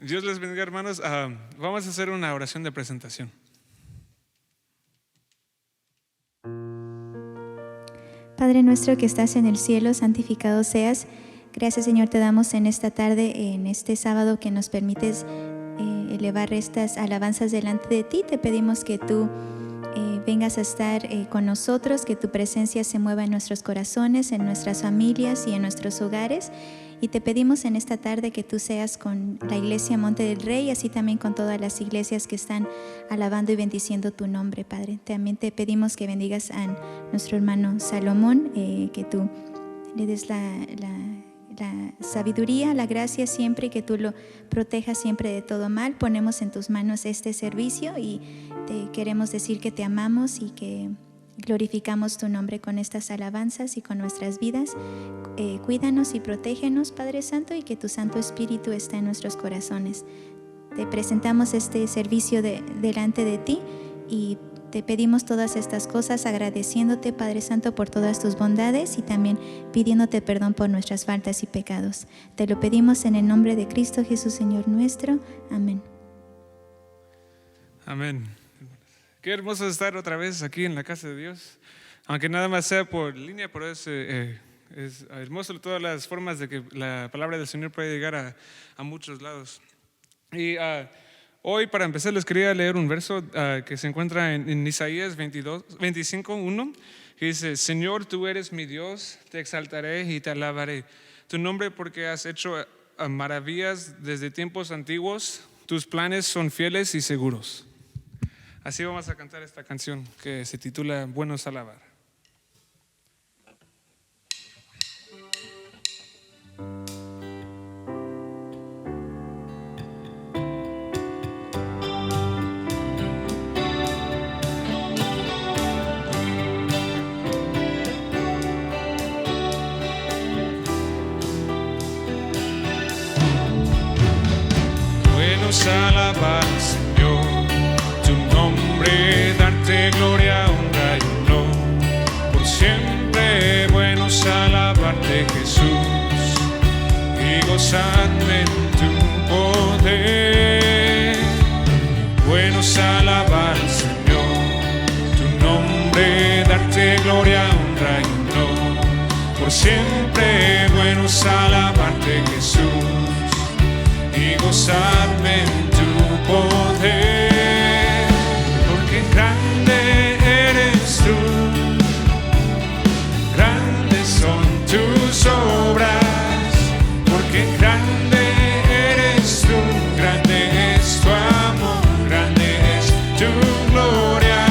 Dios les bendiga, hermanos. Vamos a hacer una oración de presentación. Padre nuestro que estás en el cielo, santificado seas. Gracias, Señor, te damos en esta tarde, en este sábado, que nos permites elevar estas alabanzas delante de ti. Te pedimos que tú vengas a estar con nosotros, que tu presencia se mueva en nuestros corazones, en nuestras familias y en nuestros hogares. Y te pedimos en esta tarde que tú seas con la iglesia Monte del Rey, y así también con todas las iglesias que están alabando y bendiciendo tu nombre, Padre. También te pedimos que bendigas a nuestro hermano Salomón, que tú le des la sabiduría, la gracia siempre, y que tú lo protejas siempre de todo mal. Ponemos en tus manos este servicio y te queremos decir que te amamos y que glorificamos tu nombre con estas alabanzas y con nuestras vidas. Cuídanos y protégenos, Padre Santo, y que tu Santo Espíritu esté en nuestros corazones. Te presentamos este servicio delante de ti y te pedimos todas estas cosas agradeciéndote, Padre Santo, por todas tus bondades y también pidiéndote perdón por nuestras faltas y pecados. Te lo pedimos en el nombre de Cristo Jesús, Señor nuestro. Amén. Amén. Qué hermoso estar otra vez aquí en la casa de Dios, aunque nada más sea por línea, pero es hermoso todas las formas de que la palabra del Señor puede llegar a muchos lados. Y hoy, para empezar, les quería leer un verso que se encuentra en Isaías 25:1, que dice: Señor, tú eres mi Dios, te exaltaré y te alabaré tu nombre, porque has hecho maravillas desde tiempos antiguos, tus planes son fieles y seguros. Así vamos a cantar esta canción que se titula Buenos alabar. Buenos alabar, Señor, tu nombre, darte gloria, honra y honor. Por siempre buenos alabarte, Jesús, y gozarme en tu poder. Buenos alabar, Señor, tu nombre, darte gloria, honra y honor. Por siempre buenos alabarte, Jesús, y gozarme en tu poder, porque grande eres tú, grandes son tus obras, porque grande eres tú, grande es tu amor, grande es tu gloria,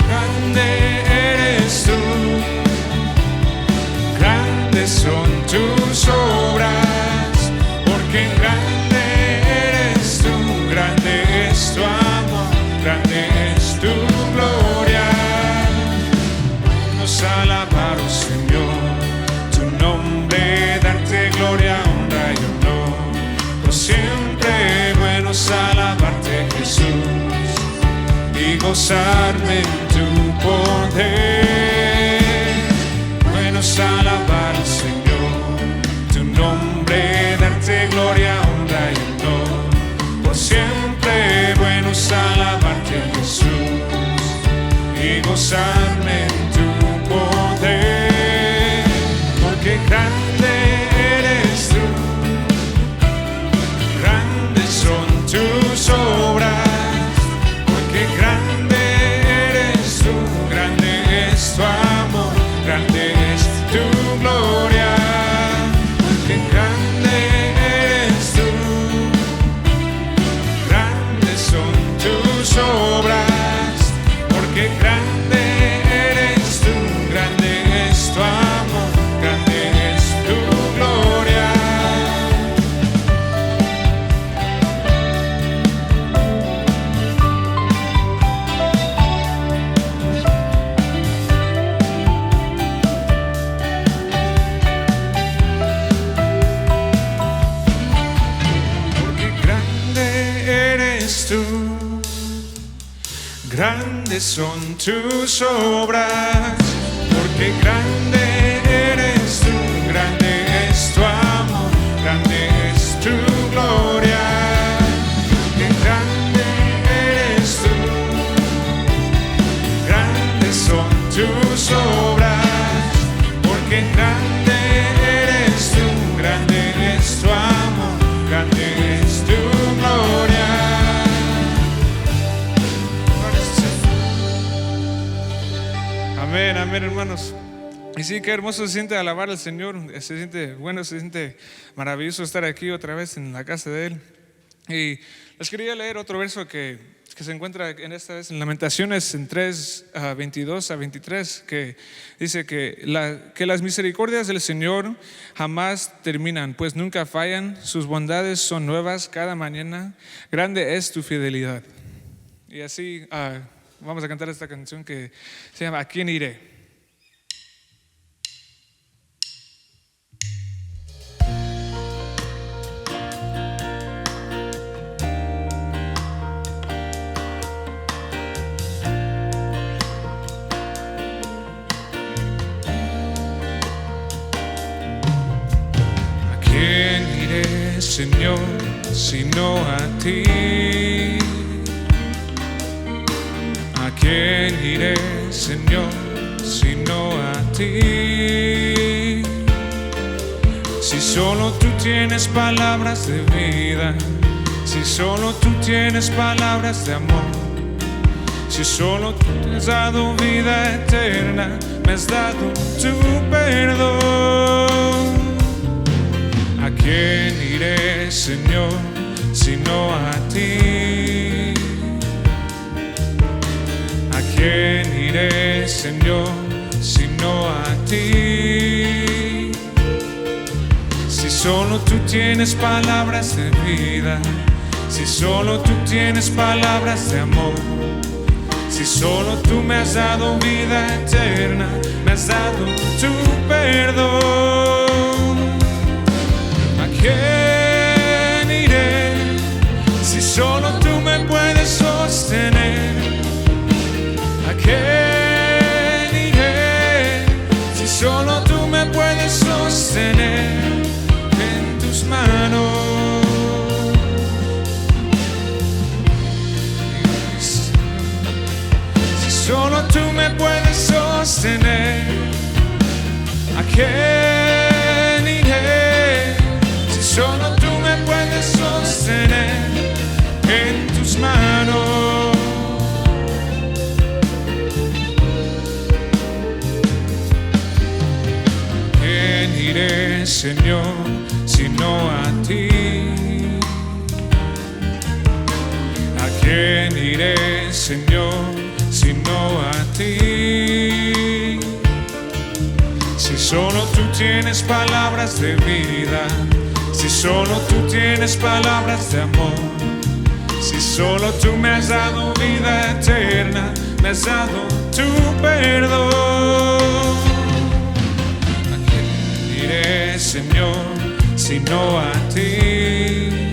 grande eres tú, grandes son tus obras. Porque grande eres tú, grande es tu amor, grande es tu gloria. Nos alabamos, Señor, tu nombre, darte gloria, honra y honor. Por siempre buenos alabarte, Jesús, y gozarme en tu poder. Buenos alabar, Señor, tu nombre, darte gloria, honra y honor. Por siempre buenos alabarte, Jesús, y gozarme en tu poder. Porque grande eres tú, grandes son tus obras. Porque grande eres tú, grande es tu amor, grande es tu gloria. Porque grande eres tú, grandes son tus obras, porque grande eres tú, grande es tu amor, grande es tu gloria. Grandes son tus obras, porque grande eres tú, grande es tu amor, grande es tu gloria. tus obras, porque grande eres tú, grande es tu amor, grande es tu gloria. Amén, amén, hermanos. Y sí, qué hermoso se siente alabar al Señor, se siente bueno, se siente maravilloso estar aquí otra vez en la casa de Él. Y les quería leer otro verso que se encuentra en esta vez en Lamentaciones en 3, 22 a 23, que dice que las misericordias del Señor jamás terminan, pues nunca fallan, sus bondades son nuevas cada mañana, grande es tu fidelidad. Y así vamos a cantar esta canción que se llama ¿A quién iré? Señor, sino a ti. ¿A quién iré, Señor, sino a ti? Si solo tú tienes palabras de vida, si solo tú tienes palabras de amor, si solo tú te has dado vida eterna, me has dado tu perdón. ¿A quién iré, Señor, sino a ti? ¿A quién iré, Señor, sino a ti? Si solo tú tienes palabras de vida, si solo tú tienes palabras de amor, si solo tú me has dado vida eterna, me has dado tu perdón. ¿A quién iré si solo tú me puedes sostener? ¿A quién iré si solo tú me puedes sostener en tus manos? Si solo tú me puedes sostener, ¿a quién iré? Solo tú me puedes sostener en tus manos. ¿A quién iré, Señor, sino a ti? ¿A quién iré, Señor, sino a ti? Si solo tú tienes palabras de vida, si solo tú tienes palabras de amor, si solo tú me has dado vida eterna, me has dado tu perdón. ¿A quién iré, Señor, sino a ti?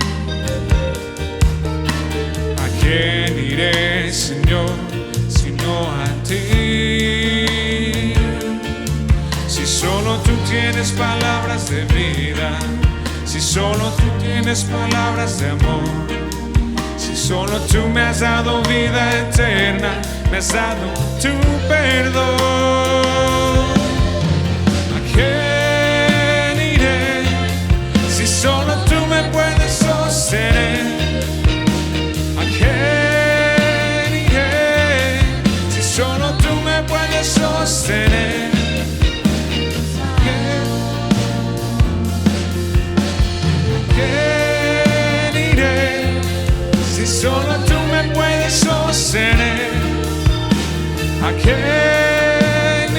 ¿A quién iré, Señor, sino a ti? Si solo tú tienes palabras de vida, si solo tú tienes palabras de amor, si solo tú me has dado vida eterna, me has dado tu perdón. ¿A quién iré si solo tú me puedes sostener? ¿A quién iré si solo tú me puedes sostener? ¿Quién iré si solo tú me puedes sostener? ¿A quién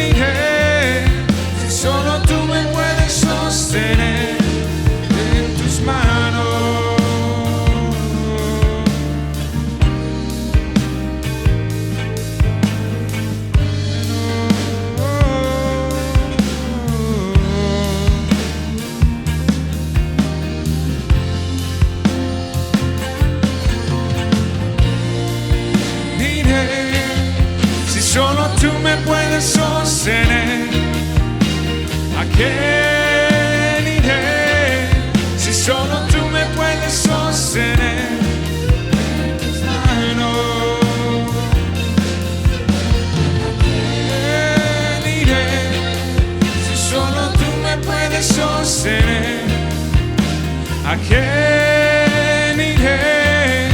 ¿A quién iré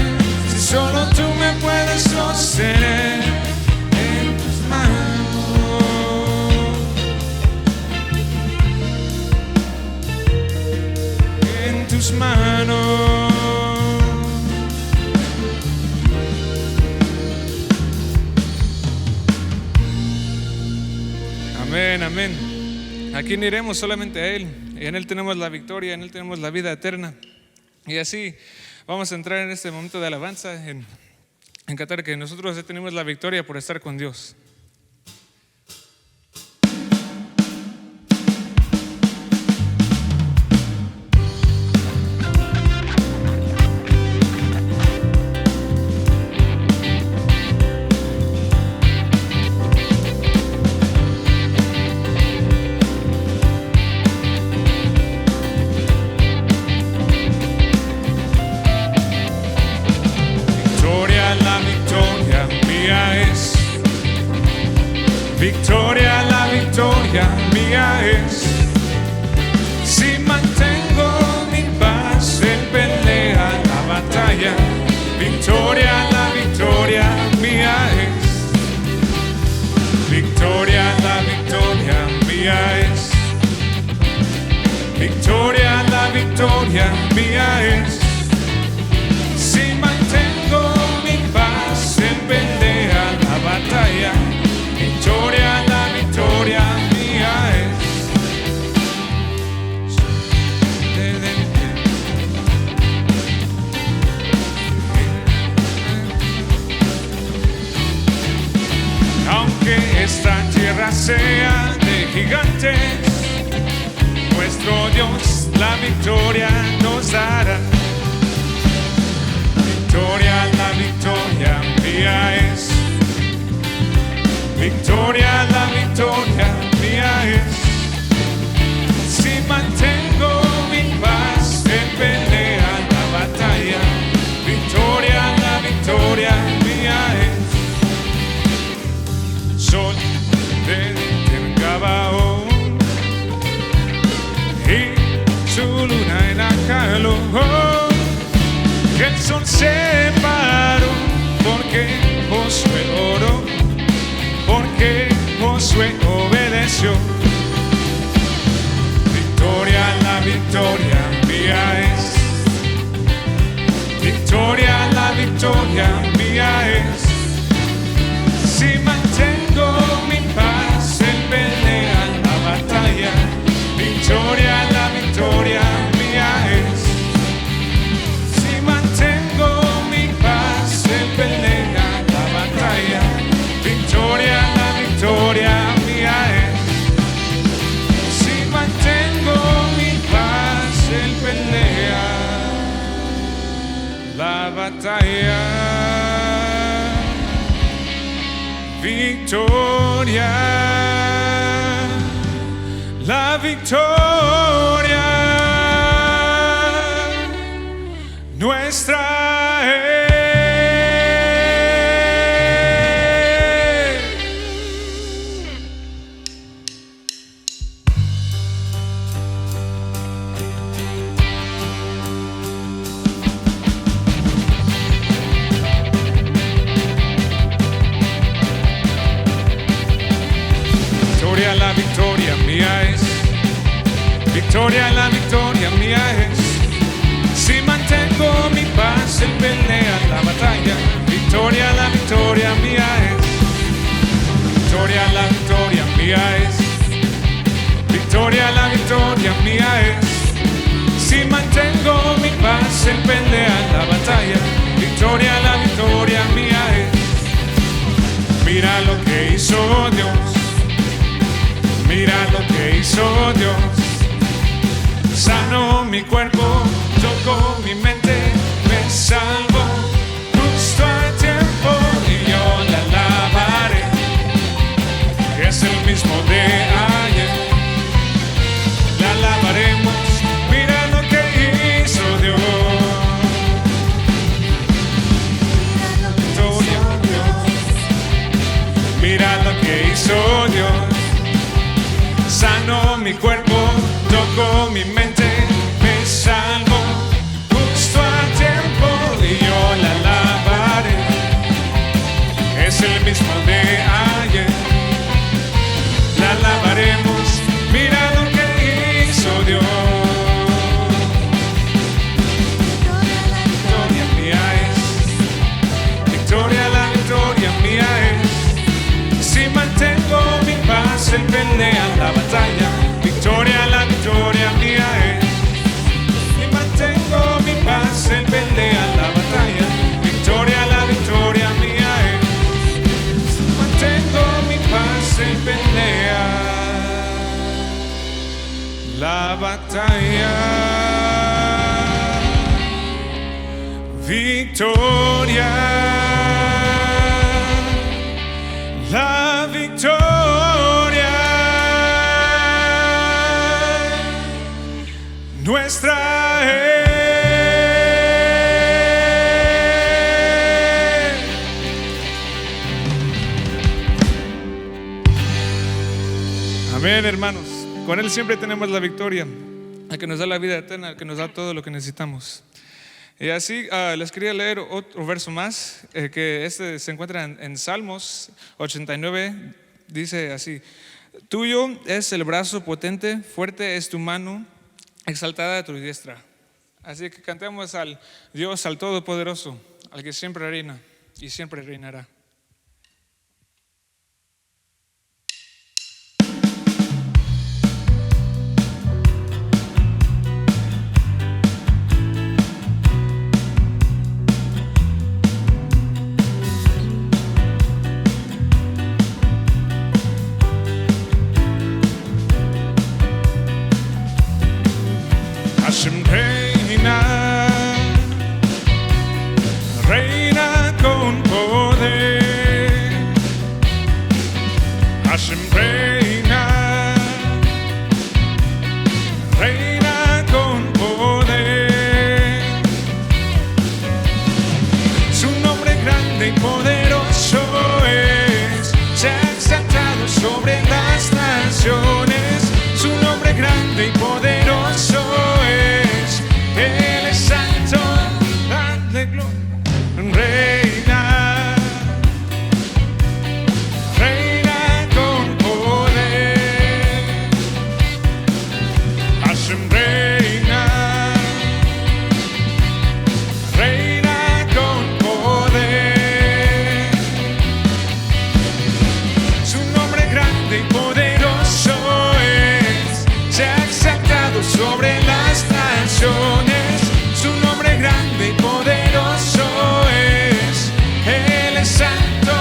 si solo tú me puedes sostener en tus manos? En tus manos. Amén, amén. ¿A quién iremos? Solamente a Él. Y en Él tenemos la victoria, en Él tenemos la vida eterna. Y así vamos a entrar en este momento de alabanza, en cantar que nosotros ya tenemos la victoria por estar con Dios. Victoria, la victoria mía es. Si mantengo mi paz, Él pelea la batalla. Victoria, la victoria mía es. Victoria, la victoria mía es. Victoria, la victoria mía es. Si mantengo mi paz, Él pelea la batalla. Victoria, la victoria mía es. Aunque esta tierra sea de gigantes, nuestro Dios la victoria nos dará. Victoria, la victoria mía es. Victoria, la victoria mía es. Si mantengo mi paz, Él pelea la batalla. Victoria, la victoria mía es. Sol en Gabaón y su luna en Acalón. Que el sol se paró porque Josué oró. Porque Josué obedeció. Victoria, la victoria mía es. Victoria, la victoria mía es. Si mantengo mi paz, Él pelea la batalla. Victoria, la victoria mía es. Si mantengo mi paz, Él pelea la batalla. Victoria, la victoria mía es. Si mantengo mi paz, Él pelea la batalla. Victoria, la victoria nuestra es. La victoria mía es. Victoria, la victoria mía es. Si mantengo mi paz, Él pelea la batalla. Victoria, la victoria mía es. Victoria, la victoria mía es. Victoria, la victoria mía es. Si mantengo mi paz, Él pelea la batalla. Victoria, la victoria mía es. Mira lo que hizo Dios. Mira lo que hizo Dios. Sanó mi cuerpo, tocó mi mente, me salvó justo a tiempo y yo la alabaré. Es el mismo de ayer, la alabaremos. Mira lo que hizo Dios. Victoria, Dios. Mira lo que hizo Dios. Sanó mi cuerpo, tocó mi mente, me salvó la batalla, la victoria mía es. Y mantengo mi paz en pelea, la batalla, la victoria mía es. Mantengo mi paz en pelea, la batalla, victoria, la victoria nuestra es. Amén, hermanos. Con Él siempre tenemos la victoria, el que nos da la vida eterna, el que nos da todo lo que necesitamos. Y así les quería leer otro verso más, que se encuentra en Salmos 89, dice así: tuyo es el brazo potente, fuerte es tu mano, exaltada tu diestra. Así que cantemos al Dios, al Todopoderoso, al que siempre reina y siempre reinará. Hashem reina, reina con poder. Hashem reina, reina con poder. Su nombre grande y poderoso es, se ha exaltado sobre las naciones. Su nombre grande y poderoso es, Él es santo, dale gloria. Reina, reina con poder. Hashem reina, reina con poder. Su nombre grande y poderoso es, se ha exaltado sobre las naciones. Su nombre grande y poderoso es, Él es santo.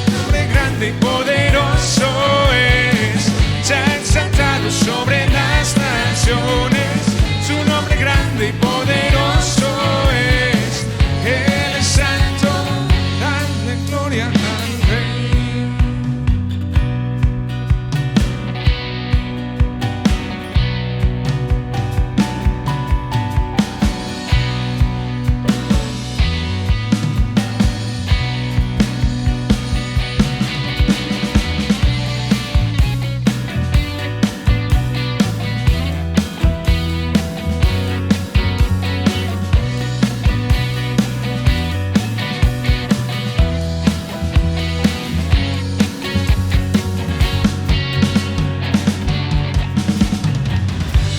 Su nombre grande y poderoso es, se ha exaltado sobre las naciones. Su nombre grande y poderoso es, Él es santo. Dale gloria al Rey.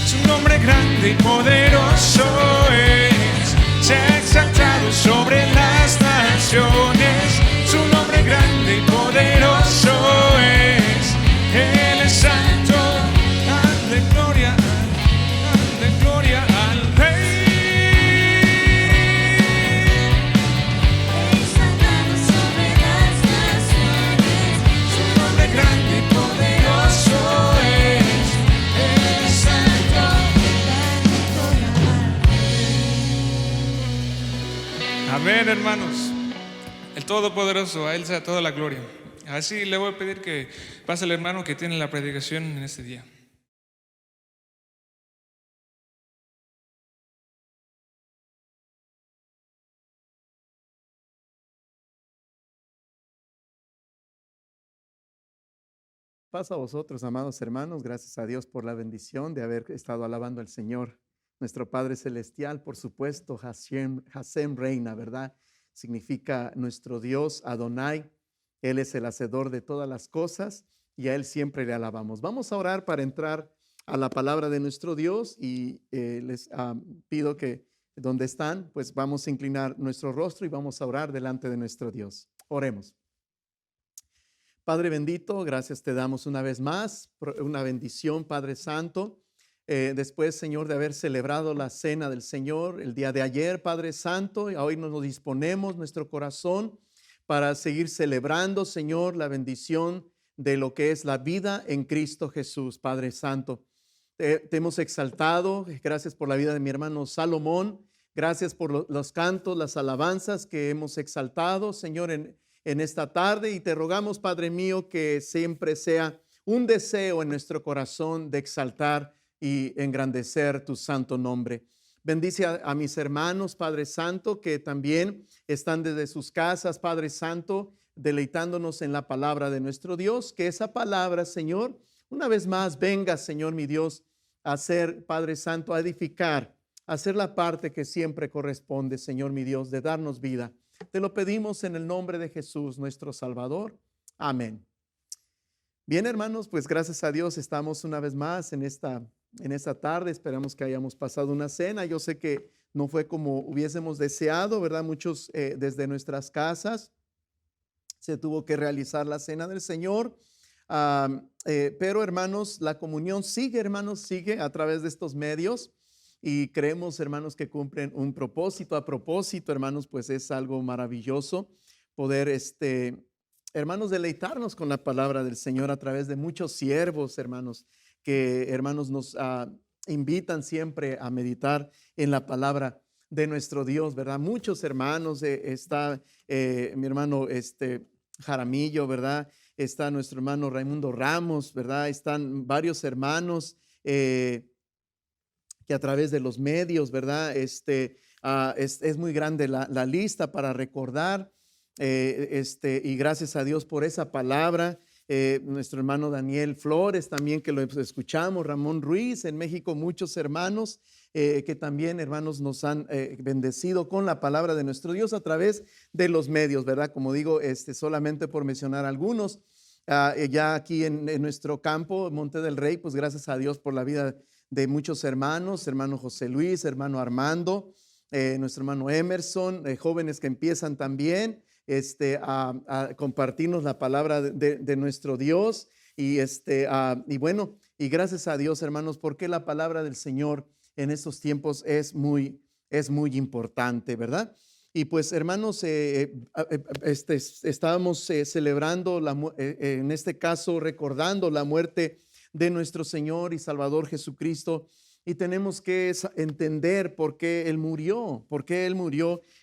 Su nombre grande y poderoso es, se ha exaltado sobre las naciones. Su nombre grande y poderoso es, Él es santo. Dale gloria al Rey. Exaltado sobre las naciones, Su nombre grande y poderoso es, Él es santo. Amén, hermanos. El Todopoderoso, a Él sea toda la gloria. Así le voy a pedir que pase el hermano que tiene la predicación en este día. Paz a vosotros, amados hermanos, gracias a Dios por la bendición de haber estado alabando al Señor. Nuestro Padre Celestial, por supuesto, Hashem reina, ¿verdad? Significa nuestro Dios, Adonai. Él es el hacedor de todas las cosas y a Él siempre le alabamos. Vamos a orar para entrar a la palabra de nuestro Dios y les pido que donde están, pues vamos a inclinar nuestro rostro y vamos a orar delante de nuestro Dios. Oremos. Padre bendito, gracias te damos una vez más, por una bendición, Padre Santo. Después, Señor, de haber celebrado la cena del Señor el día de ayer, Padre Santo, y hoy nos disponemos nuestro corazón para seguir celebrando, Señor, la bendición de lo que es la vida en Cristo Jesús, Padre Santo. Te hemos exaltado, gracias por la vida de mi hermano Salomón, gracias por los cantos, las alabanzas que hemos exaltado, Señor, en esta tarde, y te rogamos, Padre mío, que siempre sea un deseo en nuestro corazón de exaltar y engrandecer tu santo nombre. Bendice a mis hermanos, Padre Santo, que también están desde sus casas, Padre Santo, deleitándonos en la palabra de nuestro Dios. Que esa palabra, Señor, una vez más venga, Señor mi Dios, a ser, Padre Santo, a edificar, a hacer la parte que siempre corresponde, Señor mi Dios, de darnos vida. Te lo pedimos en el nombre de Jesús, nuestro Salvador. Amén. Bien, hermanos, pues gracias a Dios estamos una vez más en esta tarde. Esperamos que hayamos pasado una cena. Yo sé que no fue como hubiésemos deseado, ¿verdad? Muchos desde nuestras casas se tuvo que realizar la cena del Señor. Pero, hermanos, la comunión sigue, hermanos, sigue a través de estos medios. Y creemos, hermanos, que cumplen un propósito. A propósito, hermanos, pues es algo maravilloso poder, hermanos, deleitarnos con la palabra del Señor a través de muchos siervos, hermanos, que, hermanos, nos invitan siempre a meditar en la palabra de nuestro Dios, ¿verdad? Muchos hermanos, está mi hermano Jaramillo, ¿verdad? Está nuestro hermano Raimundo Ramos, ¿verdad? Están varios hermanos que a través de los medios, ¿verdad? Es muy grande la lista para recordar, y gracias a Dios por esa palabra. Nuestro hermano Daniel Flores también, que lo escuchamos, Ramón Ruiz en México, muchos hermanos que también, hermanos, nos han bendecido con la palabra de nuestro Dios a través de los medios, ¿verdad? Como digo, solamente por mencionar algunos. Ya aquí en nuestro campo, Monte del Rey, pues gracias a Dios por la vida de muchos hermanos, hermano José Luis, hermano Armando, nuestro hermano Emerson, jóvenes que empiezan también a compartirnos la palabra de nuestro Dios. Y bueno, y gracias a Dios, hermanos, porque la palabra del Señor en estos tiempos es muy importante, ¿verdad? Y pues, hermanos, estábamos celebrando, en este caso, recordando la muerte de nuestro Señor y Salvador Jesucristo, y tenemos que entender por qué Él murió,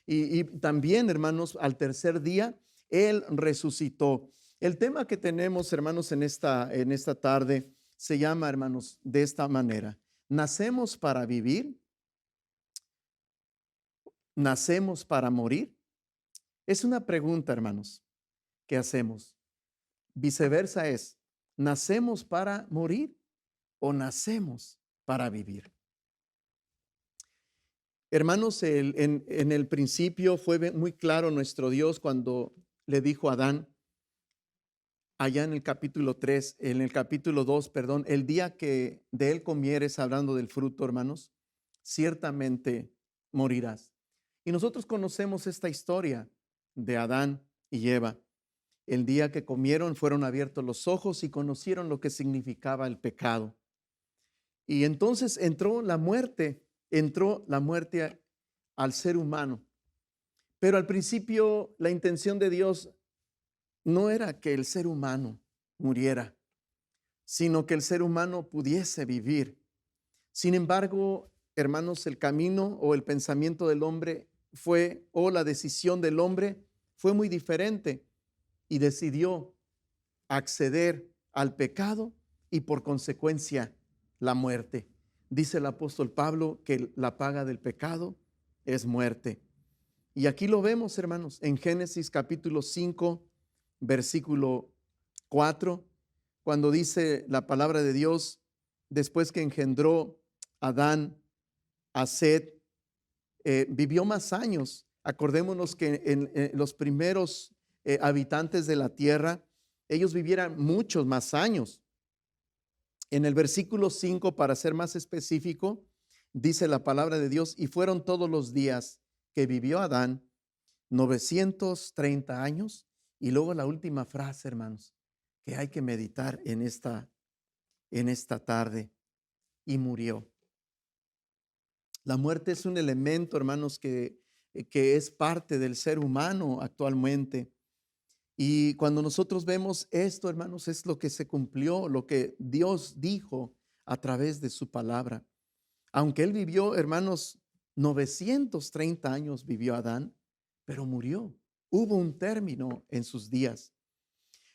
y también, hermanos, al tercer día Él resucitó. El tema que tenemos, hermanos, en esta tarde se llama, hermanos, de esta manera: ¿nacemos para vivir? ¿Nacemos para morir? Es una pregunta, hermanos, que hacemos. Viceversa es: ¿nacemos para morir o nacemos para vivir? Hermanos, en el principio fue muy claro nuestro Dios cuando le dijo a Adán, allá en el capítulo 2, perdón, el día que de él comieres, hablando del fruto, hermanos, ciertamente morirás. Y nosotros conocemos esta historia de Adán y Eva. El día que comieron fueron abiertos los ojos y conocieron lo que significaba el pecado. Y entonces entró la muerte al ser humano. Pero al principio la intención de Dios no era que el ser humano muriera, sino que el ser humano pudiese vivir. Sin embargo, hermanos, el camino o el pensamiento del hombre o la decisión del hombre fue muy diferente, y decidió acceder al pecado y por consecuencia la muerte. Dice el apóstol Pablo que la paga del pecado es muerte. Y aquí lo vemos, hermanos, en Génesis capítulo 5, versículo 4, cuando dice la palabra de Dios: después que engendró Adán a Set, vivió más años. Acordémonos que en los primeros habitantes de la tierra, ellos vivieran muchos más años. En el versículo 5, para ser más específico, dice la palabra de Dios: y fueron todos los días que vivió Adán 930 años. Y luego la última frase, hermanos: que hay que meditar en esta tarde. Y murió. La muerte es un elemento, hermanos, que es parte del ser humano actualmente. Y cuando nosotros vemos esto, hermanos, es lo que se cumplió, lo que Dios dijo a través de su palabra. Aunque él vivió, hermanos, 930 años vivió Adán, pero murió. Hubo un término en sus días.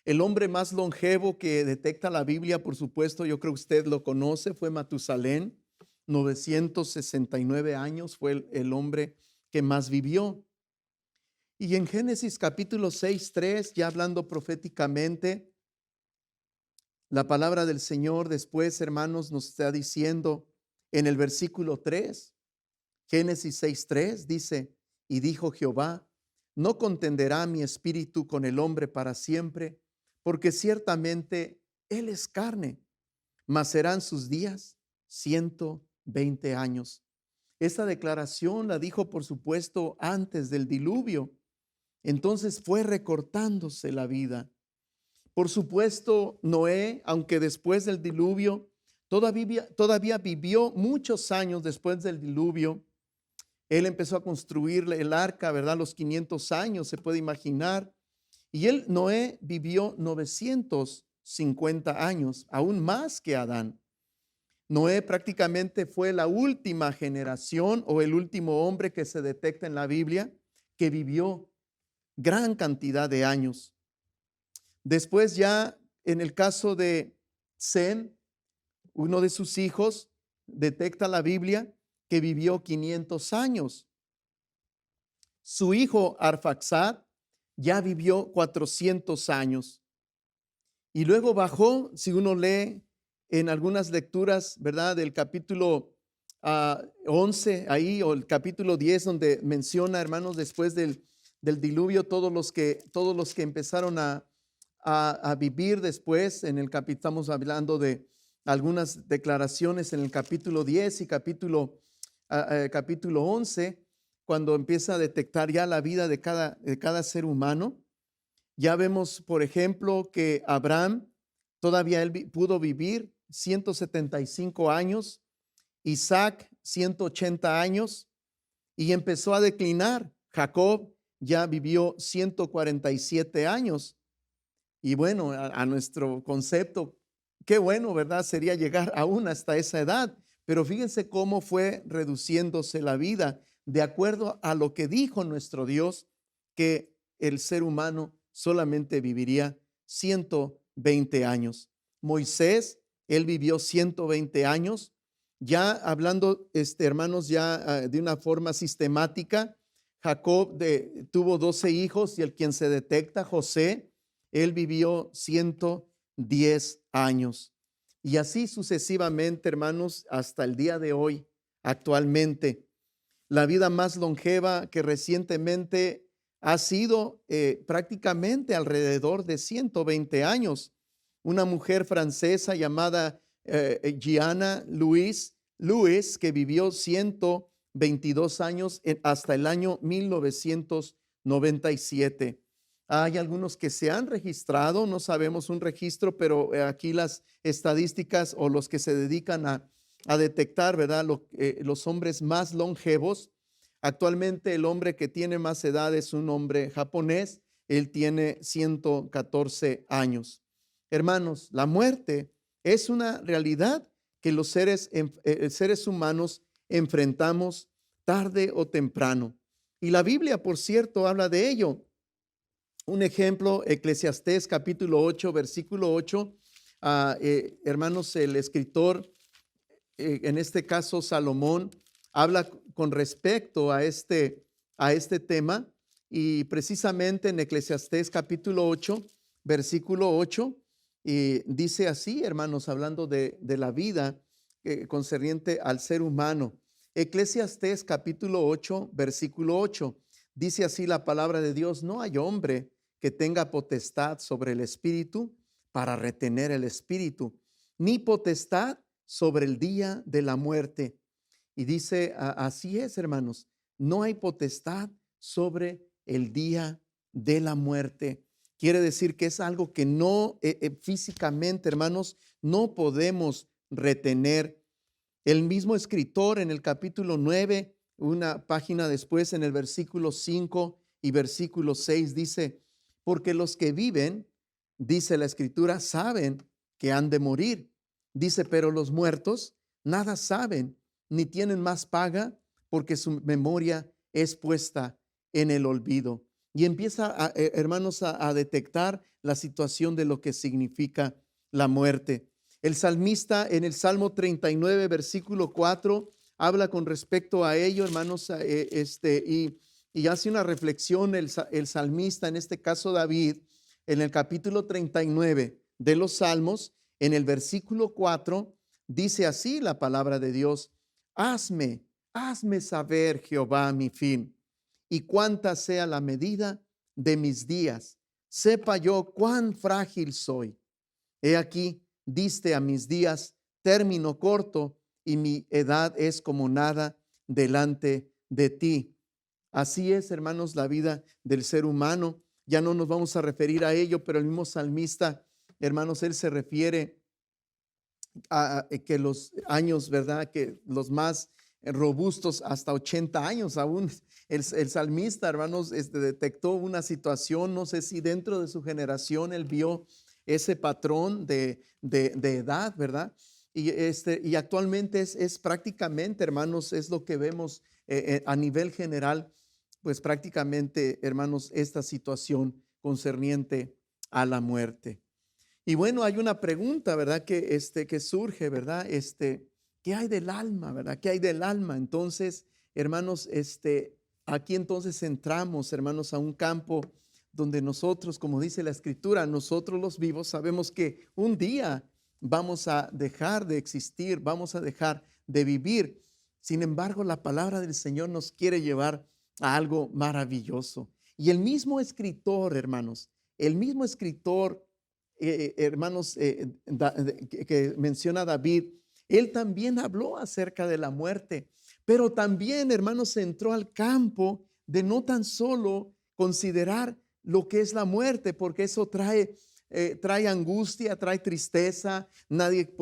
El hombre más longevo que detecta la Biblia, por supuesto, yo creo que usted lo conoce, fue Matusalén. 969 años fue el hombre que más vivió. Y en Génesis capítulo 6:3, ya hablando proféticamente, la palabra del Señor después, hermanos, nos está diciendo en el versículo 3, Génesis 6:3 dice, y dijo Jehová, no contenderá mi espíritu con el hombre para siempre, porque ciertamente él es carne, mas serán sus días 120 años. Esta declaración la dijo, por supuesto, antes del diluvio. Entonces fue recortándose la vida. Por supuesto, Noé, aunque después del diluvio, todavía vivió muchos años después del diluvio. Él empezó a construir el arca, ¿verdad? Los 500 años, se puede imaginar. Y Noé, vivió 950 años, aún más que Adán. Noé prácticamente fue la última generación o el último hombre que se detecta en la Biblia que vivió gran cantidad de años. Después ya en el caso de Sem, uno de sus hijos, detecta la Biblia que vivió 500 años. Su hijo Arfaxad ya vivió 400 años. Y luego bajó, si uno lee en algunas lecturas, ¿verdad? Del capítulo 11 ahí, o el capítulo 10, donde menciona, hermanos, después del diluvio, todos los que empezaron a vivir después. Estamos hablando de algunas declaraciones en el capítulo 10 y capítulo 11, cuando empieza a detectar ya la vida de cada ser humano. Ya vemos, por ejemplo, que Abraham todavía él pudo vivir 175 años, Isaac 180 años, y empezó a declinar. Jacob ya vivió 147 años. Y bueno, a nuestro concepto, qué bueno, ¿verdad? Sería llegar aún hasta esa edad. Pero fíjense cómo fue reduciéndose la vida de acuerdo a lo que dijo nuestro Dios, que el ser humano solamente viviría 120 años. Moisés, él vivió 120 años. Ya hablando, hermanos, ya de una forma sistemática, Jacob tuvo 12 hijos y el quien se detecta, José, él vivió 110 años. Y así sucesivamente, hermanos, hasta el día de hoy, actualmente. La vida más longeva que recientemente ha sido prácticamente alrededor de 120 años. Una mujer francesa llamada Gianna Louis, que vivió 122 años hasta el año 1997. Hay algunos que se han registrado, no sabemos un registro, pero aquí las estadísticas o los que se dedican a detectar, ¿verdad? Los hombres más longevos. Actualmente el hombre que tiene más edad es un hombre japonés. Él tiene 114 años. Hermanos, la muerte es una realidad que los seres humanos enfrentamos tarde o temprano. Y la Biblia, por cierto, habla de ello. Un ejemplo, Eclesiastés capítulo 8, versículo 8. Hermanos, el escritor, en este caso Salomón, habla con respecto a este tema, y precisamente en Eclesiastés capítulo 8, versículo 8, dice así, hermanos, hablando de la vida concerniente al ser humano. Eclesiastés capítulo 8, versículo 8, dice así la palabra de Dios: no hay hombre que tenga potestad sobre el espíritu para retener el espíritu, ni potestad sobre el día de la muerte. Y dice, así es, hermanos, no hay potestad sobre el día de la muerte. Quiere decir que es algo que no físicamente, hermanos, no podemos retener. El mismo escritor en el capítulo 9, una página después, en el versículo 5 y versículo 6, dice, porque los que viven, dice la escritura, saben que han de morir. Dice, pero los muertos nada saben, ni tienen más paga, porque su memoria es puesta en el olvido. Y empieza, hermanos, a detectar la situación de lo que significa la muerte. El salmista en el Salmo 39, versículo 4, habla con respecto a ello, hermanos, y hace una reflexión el salmista, en este caso David, en el capítulo 39 de los Salmos, en el versículo 4, dice así la palabra de Dios: hazme saber, Jehová, mi fin, y cuánta sea la medida de mis días. Sepa yo cuán frágil soy. He aquí, diste a mis días término corto, y mi edad es como nada delante de ti. Así es, hermanos, la vida del ser humano. Ya no nos vamos a referir a ello, pero el mismo salmista, hermanos, él se refiere a que los años, ¿verdad? Que los más robustos hasta 80 años aún. El salmista, hermanos, detectó una situación, no sé si dentro de su generación él vio ese patrón de edad, ¿verdad? Y actualmente es prácticamente, hermanos, es lo que vemos a nivel general, pues prácticamente, hermanos, esta situación concerniente a la muerte. Y bueno, hay una pregunta, ¿verdad? Que surge, ¿verdad? ¿Qué hay del alma, verdad? ¿Qué hay del alma? Entonces, hermanos, aquí entonces entramos, hermanos, a un campo donde nosotros, como dice la Escritura, nosotros los vivos sabemos que un día vamos a dejar de existir, vamos a dejar de vivir. Sin embargo, la palabra del Señor nos quiere llevar a algo maravilloso. Y el mismo escritor, hermanos, el mismo escritor, hermanos, que menciona David, él también habló acerca de la muerte, pero también, hermanos, entró al campo de no tan solo considerar lo que es la muerte, porque eso trae angustia, trae tristeza. Nadie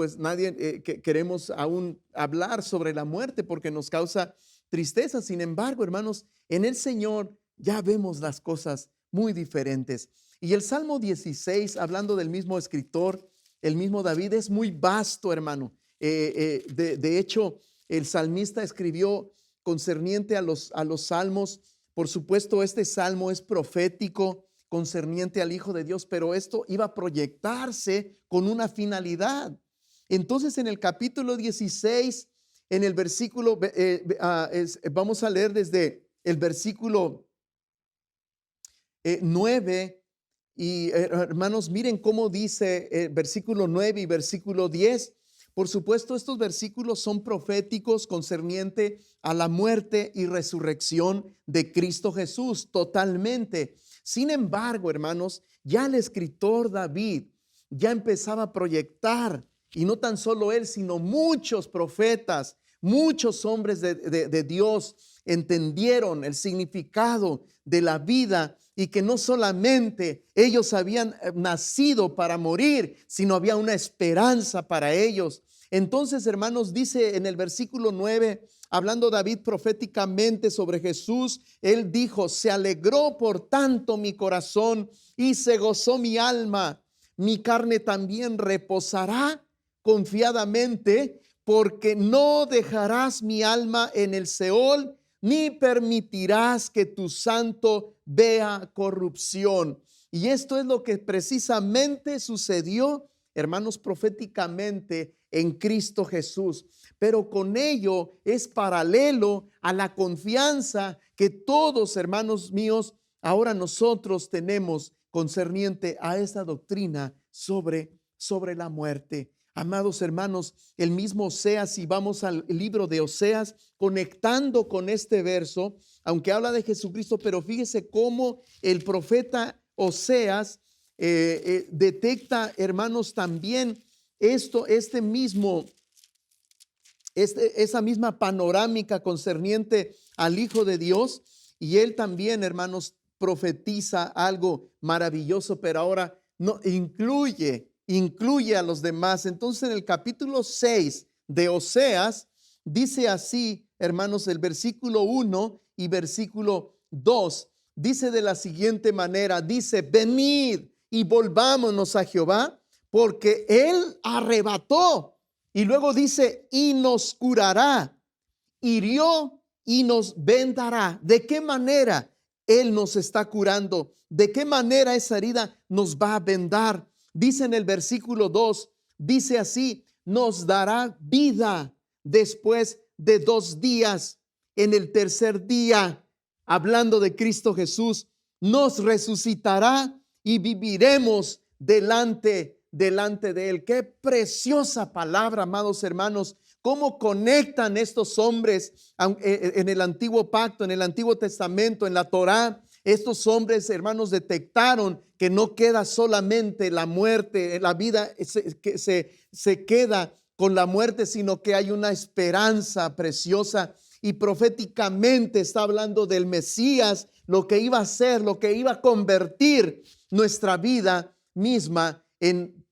queremos aún hablar sobre la muerte porque nos causa tristeza. Sin embargo, hermanos, en el Señor ya vemos las cosas muy diferentes. Y el Salmo 16, hablando del mismo escritor, el mismo David, es muy vasto, hermano. De hecho, el salmista escribió concerniente a los salmos. Por supuesto, este salmo es profético concerniente al Hijo de Dios, pero esto iba a proyectarse con una finalidad. Entonces, en el capítulo 16, en el versículo, vamos a leer desde el versículo 9. Y hermanos, miren cómo dice versículo 9 y versículo 10. Por supuesto, estos versículos son proféticos concerniente a la muerte y resurrección de Cristo Jesús, totalmente. Sin embargo, hermanos, ya el escritor David ya empezaba a proyectar, y no tan solo él, sino muchos profetas, muchos hombres de Dios entendieron el significado de la vida, y que no solamente ellos habían nacido para morir, sino había una esperanza para ellos. Entonces, hermanos, dice en el versículo 9, hablando David proféticamente sobre Jesús, él dijo: se alegró por tanto mi corazón y se gozó mi alma. Mi carne también reposará confiadamente, porque no dejarás mi alma en el Seol, ni permitirás que tu santo vea corrupción. Y esto es lo que precisamente sucedió, hermanos, proféticamente en Cristo Jesús. Pero con ello es paralelo a la confianza que todos, hermanos míos, ahora nosotros tenemos concerniente a esta doctrina sobre la muerte. Amados hermanos, el mismo Oseas, si vamos al libro de Oseas, conectando con este verso, aunque habla de Jesucristo, pero fíjese cómo el profeta Oseas detecta, hermanos, también esa misma panorámica concerniente al Hijo de Dios. Y él también, hermanos, profetiza algo maravilloso, pero ahora no incluye a los demás. Entonces en el capítulo 6 de Oseas dice así, hermanos, el versículo 1 y versículo 2, dice de la siguiente manera, dice, venid y volvámonos a Jehová, porque Él arrebató. Y luego dice, y nos curará, hirió y nos vendará. ¿De qué manera Él nos está curando? ¿De qué manera esa herida nos va a vendar? Dice en el versículo 2, dice así, nos dará vida después de 2 días. En el tercer día, hablando de Cristo Jesús, nos resucitará y viviremos delante de Él. Qué preciosa palabra, amados hermanos. Cómo conectan estos hombres en el antiguo pacto, en el Antiguo Testamento, en la Torá. Estos hombres, hermanos, detectaron que no queda solamente la muerte, la vida que se queda con la muerte, sino que hay una esperanza preciosa. Y proféticamente está hablando del Mesías, lo que iba a hacer, lo que iba a convertir nuestra vida misma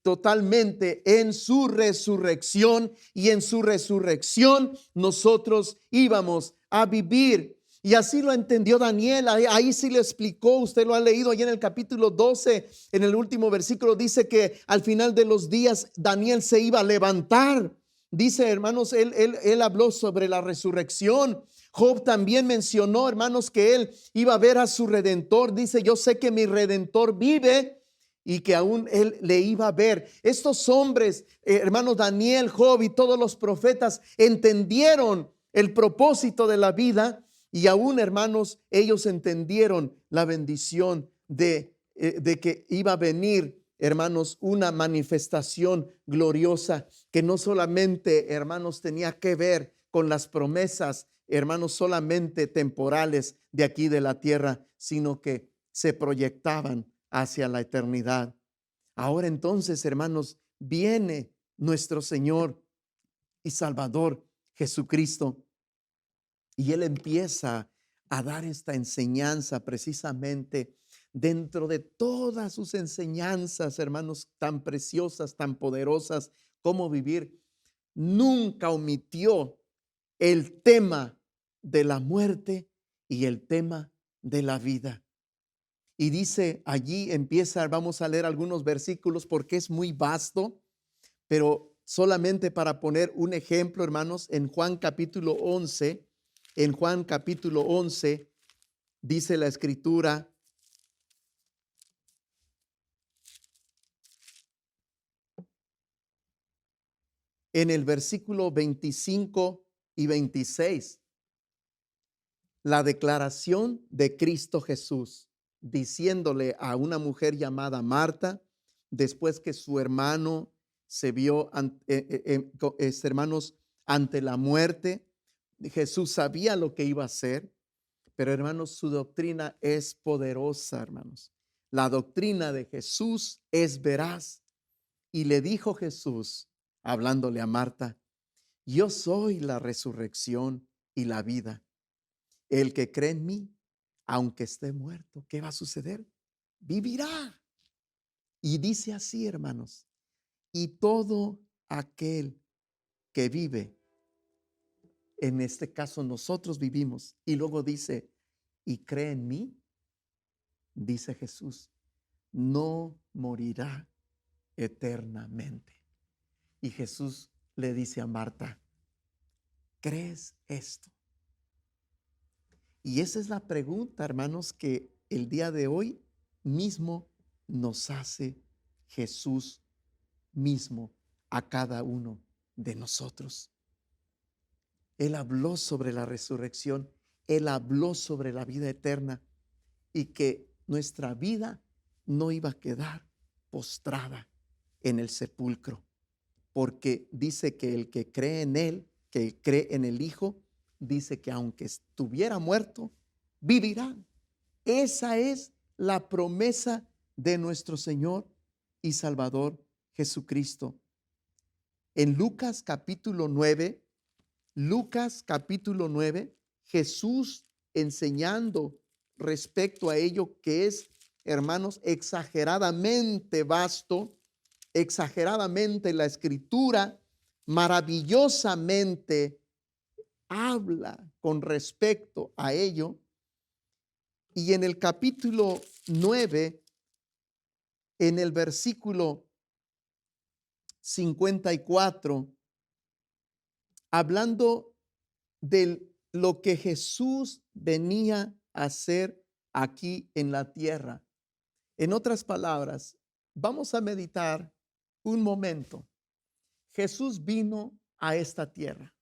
totalmente en su resurrección, y en su resurrección nosotros íbamos a vivir. Y así lo entendió Daniel. Ahí sí le explicó, usted lo ha leído ahí en el capítulo 12, en el último versículo dice que al final de los días Daniel se iba a levantar. Dice, hermanos, él habló sobre la resurrección. Job también mencionó, hermanos, que él iba a ver a su Redentor. Dice, yo sé que mi Redentor vive, y que aún él le iba a ver. Estos hombres, hermanos, Daniel, Job y todos los profetas entendieron el propósito de la vida, y aún, hermanos, ellos entendieron la bendición de que iba a venir, hermanos, una manifestación gloriosa que no solamente, hermanos, tenía que ver con las promesas, hermanos, solamente temporales de aquí de la tierra, sino que se proyectaban hacia la eternidad. Ahora entonces, hermanos, viene nuestro Señor y Salvador Jesucristo, y Él empieza a dar esta enseñanza precisamente dentro de todas sus enseñanzas, hermanos, tan preciosas, tan poderosas, cómo vivir. Nunca omitió el tema de la muerte y el tema de la vida. Y dice allí, vamos a leer algunos versículos porque es muy vasto, pero solamente para poner un ejemplo, hermanos, en Juan capítulo 11, dice la Escritura, en el versículo 25 y 26, la declaración de Cristo Jesús, diciéndole a una mujer llamada Marta, después que su hermano se vio, hermanos, ante la muerte. Jesús sabía lo que iba a hacer, pero hermanos, su doctrina es poderosa, hermanos. La doctrina de Jesús es veraz. Y le dijo Jesús, hablándole a Marta, yo soy la resurrección y la vida. El que cree en mí, aunque esté muerto, ¿qué va a suceder? Vivirá. Y dice así, hermanos, y todo aquel que vive, en este caso nosotros vivimos, y luego dice, y cree en mí, dice Jesús, no morirá eternamente. Y Jesús le dice a Marta, ¿crees esto? Y esa es la pregunta, hermanos, que el día de hoy mismo nos hace Jesús mismo a cada uno de nosotros. Él habló sobre la resurrección, Él habló sobre la vida eterna, y que nuestra vida no iba a quedar postrada en el sepulcro, porque dice que el que cree en Él, que cree en el Hijo, dice que aunque estuviera muerto, vivirá. Esa es la promesa de nuestro Señor y Salvador Jesucristo. En Lucas capítulo 9, Jesús enseñando respecto a ello que es, hermanos, exageradamente vasto, exageradamente la Escritura maravillosamente habla con respecto a ello. Y en el capítulo 9, en el versículo 54, hablando de lo que Jesús venía a hacer aquí en la tierra. En otras palabras, vamos a meditar un momento. Jesús vino a esta tierra.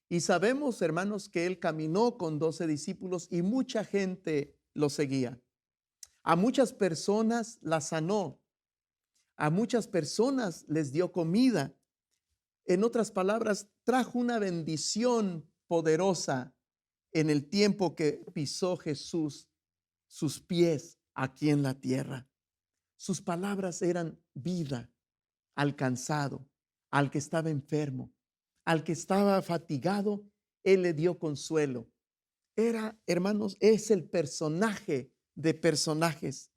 Y sabemos, hermanos, que él caminó con 12 discípulos y mucha gente lo seguía. A muchas personas las sanó. A muchas personas les dio comida. En otras palabras, trajo una bendición poderosa en el tiempo que pisó Jesús sus pies aquí en la tierra. Sus palabras eran vida al cansado, al que estaba enfermo, al que estaba fatigado, él le dio consuelo. Era, hermanos, es el personaje de personajes.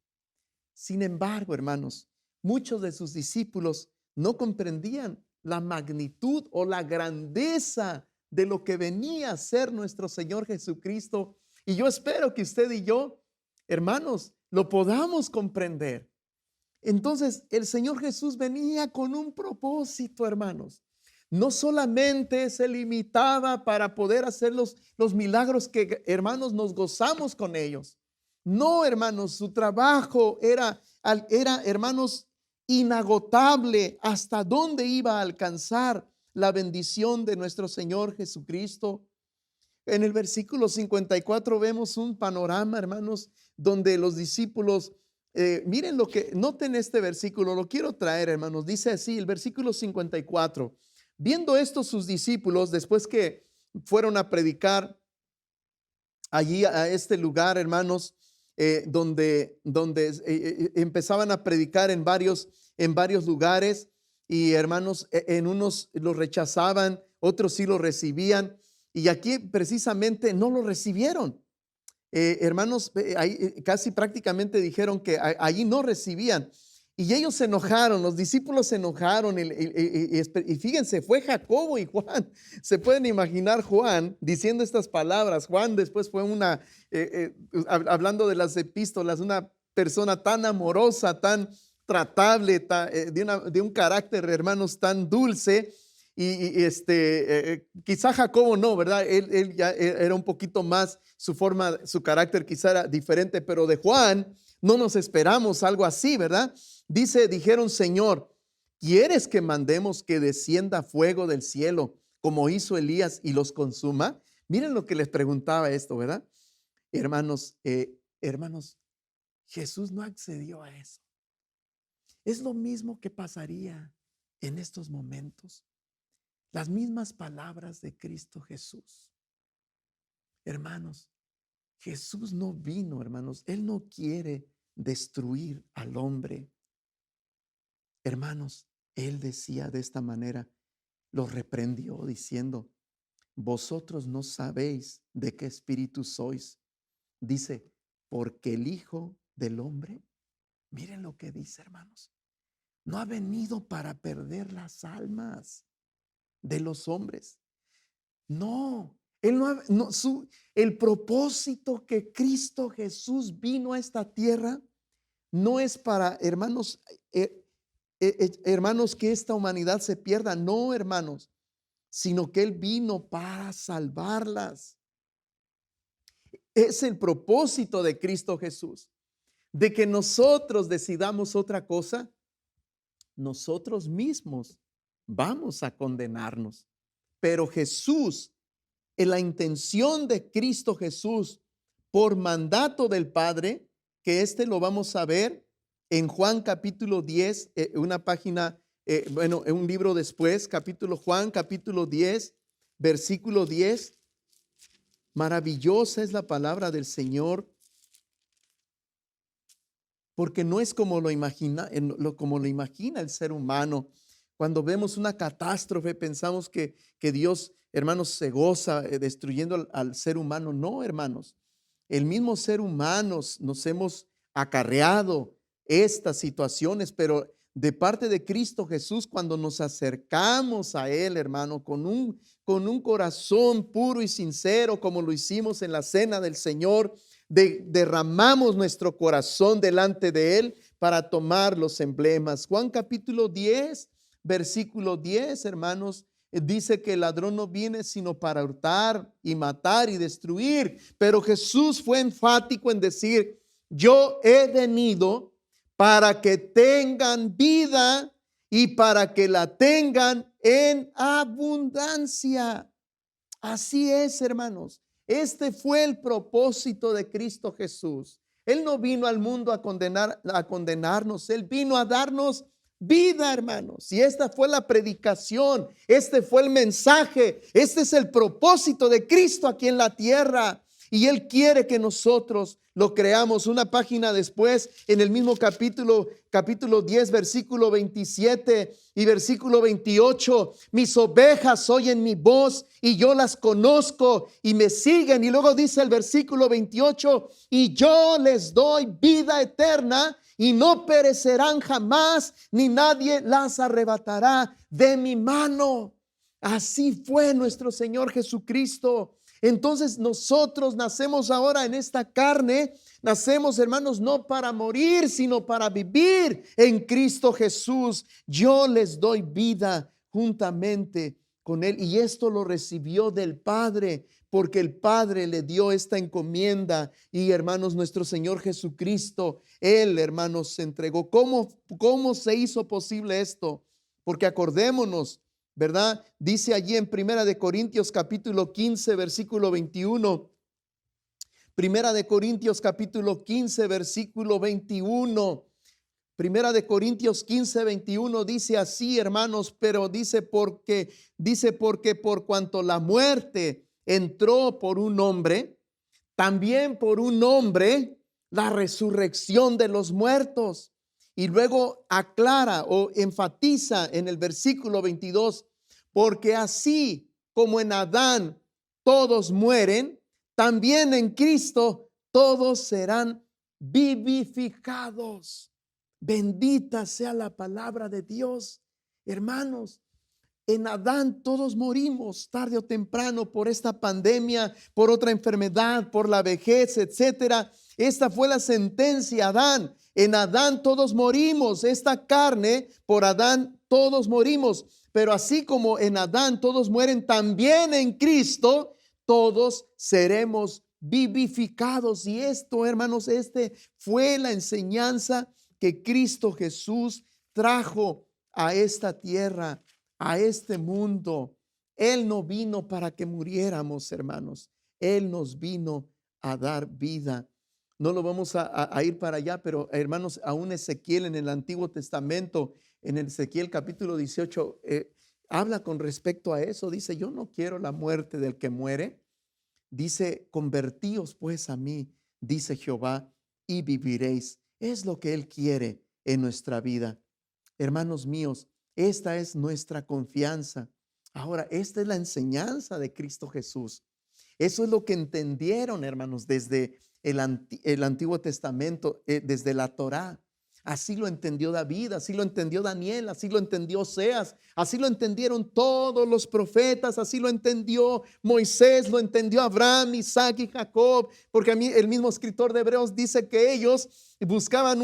Sin embargo, hermanos, muchos de sus discípulos no comprendían la magnitud o la grandeza de lo que venía a ser nuestro Señor Jesucristo. Y yo espero que usted y yo, hermanos, lo podamos comprender. Entonces, el Señor Jesús venía con un propósito, hermanos. No solamente se limitaba para poder hacer los milagros que, hermanos, nos gozamos con ellos. No, hermanos, su trabajo era, hermanos, inagotable. Hasta dónde iba a alcanzar la bendición de nuestro Señor Jesucristo. En el versículo 54 vemos un panorama, hermanos, donde los discípulos, miren lo que, noten este versículo, lo quiero traer, hermanos. Dice así, el versículo 54. Viendo esto sus discípulos, después que fueron a predicar allí a este lugar, hermanos, donde empezaban a predicar en varios lugares, y hermanos, en unos los rechazaban, otros sí lo recibían, y aquí precisamente no lo recibieron. Hermanos, ahí casi prácticamente dijeron que allí no recibían. Y ellos se enojaron, los discípulos se enojaron. Y fíjense, fue Jacobo y Juan. Se pueden imaginar Juan diciendo estas palabras. Juan después fue hablando de las epístolas, una persona tan amorosa, tan tratable, de un carácter, hermanos, tan dulce. Quizá Jacobo no, ¿verdad? Él ya era un poquito más, su carácter quizá era diferente, pero de Juan no nos esperamos algo así, ¿verdad? Dijeron, Señor, ¿quieres que mandemos que descienda fuego del cielo como hizo Elías y los consuma? Miren lo que les preguntaba esto, ¿verdad? Hermanos, Jesús no accedió a eso. Es lo mismo que pasaría en estos momentos. Las mismas palabras de Cristo Jesús. Hermanos, Jesús no vino, hermanos. Él no quiere destruir al hombre. Hermanos, él decía de esta manera, los reprendió diciendo, vosotros no sabéis de qué espíritu sois. Dice, porque el Hijo del Hombre, miren lo que dice, hermanos, no ha venido para perder las almas de los hombres. No, el propósito que Cristo Jesús vino a esta tierra no es para, hermanos, hermanos, que esta humanidad se pierda, no, hermanos, sino que Él vino para salvarlas. Es el propósito de Cristo Jesús. De que nosotros decidamos otra cosa, nosotros mismos vamos a condenarnos. Pero Jesús, en la intención de Cristo Jesús, por mandato del Padre, que lo vamos a ver en Juan capítulo 10, una página, un libro después, Juan capítulo 10, versículo 10. Maravillosa es la palabra del Señor, porque no es como lo imagina el ser humano. Cuando vemos una catástrofe, pensamos que Dios, hermanos, se goza destruyendo al ser humano. No, hermanos. el mismo ser humano nos hemos acarreado estas situaciones, pero de parte de Cristo Jesús, cuando nos acercamos a Él, hermano, con un corazón puro y sincero, como lo hicimos en la cena del Señor, derramamos nuestro corazón delante de Él para tomar los emblemas. Juan capítulo 10, versículo 10, hermanos, dice que el ladrón no viene sino para hurtar y matar y destruir. Pero Jesús fue enfático en decir: yo he venido para que tengan vida y para que la tengan en abundancia. Así es, hermanos. Este fue el propósito de Cristo Jesús. Él no vino al mundo a condenarnos. Él vino a darnos vida, hermanos. Y esta fue la predicación. Este fue el mensaje. Este es el propósito de Cristo aquí en la tierra. Y Él quiere que nosotros lo creamos. Una página después, en el mismo capítulo 10, versículo 27 y versículo 28. Mis ovejas oyen mi voz y yo las conozco y me siguen. Y luego dice el versículo 28, y yo les doy vida eterna y no perecerán jamás, ni nadie las arrebatará de mi mano. Así fue nuestro Señor Jesucristo. Entonces nosotros nacemos ahora en esta carne, nacemos, hermanos, no para morir, sino para vivir en Cristo Jesús. Yo les doy vida juntamente con Él, y esto lo recibió del Padre, porque el Padre le dio esta encomienda. Y hermanos, nuestro Señor Jesucristo, Él, hermanos, se entregó. ¿Cómo se hizo posible esto? Porque acordémonos, ¿verdad? Dice allí en Primera de Corintios capítulo 15, versículo 21. Primera de Corintios capítulo 15, versículo 21. Primera de Corintios 15, 21 dice así, hermanos, pero dice porque por cuanto la muerte entró por un hombre, también por un hombre la resurrección de los muertos. Y luego aclara o enfatiza en el versículo 22, porque así como en Adán todos mueren, también en Cristo todos serán vivificados. Bendita sea la palabra de Dios. Hermanos, en Adán todos morimos tarde o temprano por esta pandemia, por otra enfermedad, por la vejez, etcétera. Esta fue la sentencia, Adán. En Adán todos morimos, esta carne, por Adán todos morimos. Pero así como en Adán todos mueren, también en Cristo todos seremos vivificados. Y esto, hermanos, fue la enseñanza que Cristo Jesús trajo a esta tierra, a este mundo. Él no vino para que muriéramos, hermanos. Él nos vino a dar vida. No lo vamos a ir para allá, pero hermanos, aún Ezequiel en el Antiguo Testamento, en el Ezequiel capítulo 18, habla con respecto a eso. Dice: yo no quiero la muerte del que muere. Dice: convertíos pues a mí, dice Jehová, y viviréis. Es lo que Él quiere en nuestra vida. Hermanos míos, esta es nuestra confianza. Ahora, esta es la enseñanza de Cristo Jesús. Eso es lo que entendieron, hermanos, desde el Antiguo Testamento, desde la Torá. Así lo entendió David, así lo entendió Daniel, así lo entendió Oseas, así lo entendieron todos los profetas, así lo entendió Moisés, lo entendió Abraham, Isaac y Jacob, porque a mí el mismo escritor de Hebreos dice que ellos buscaban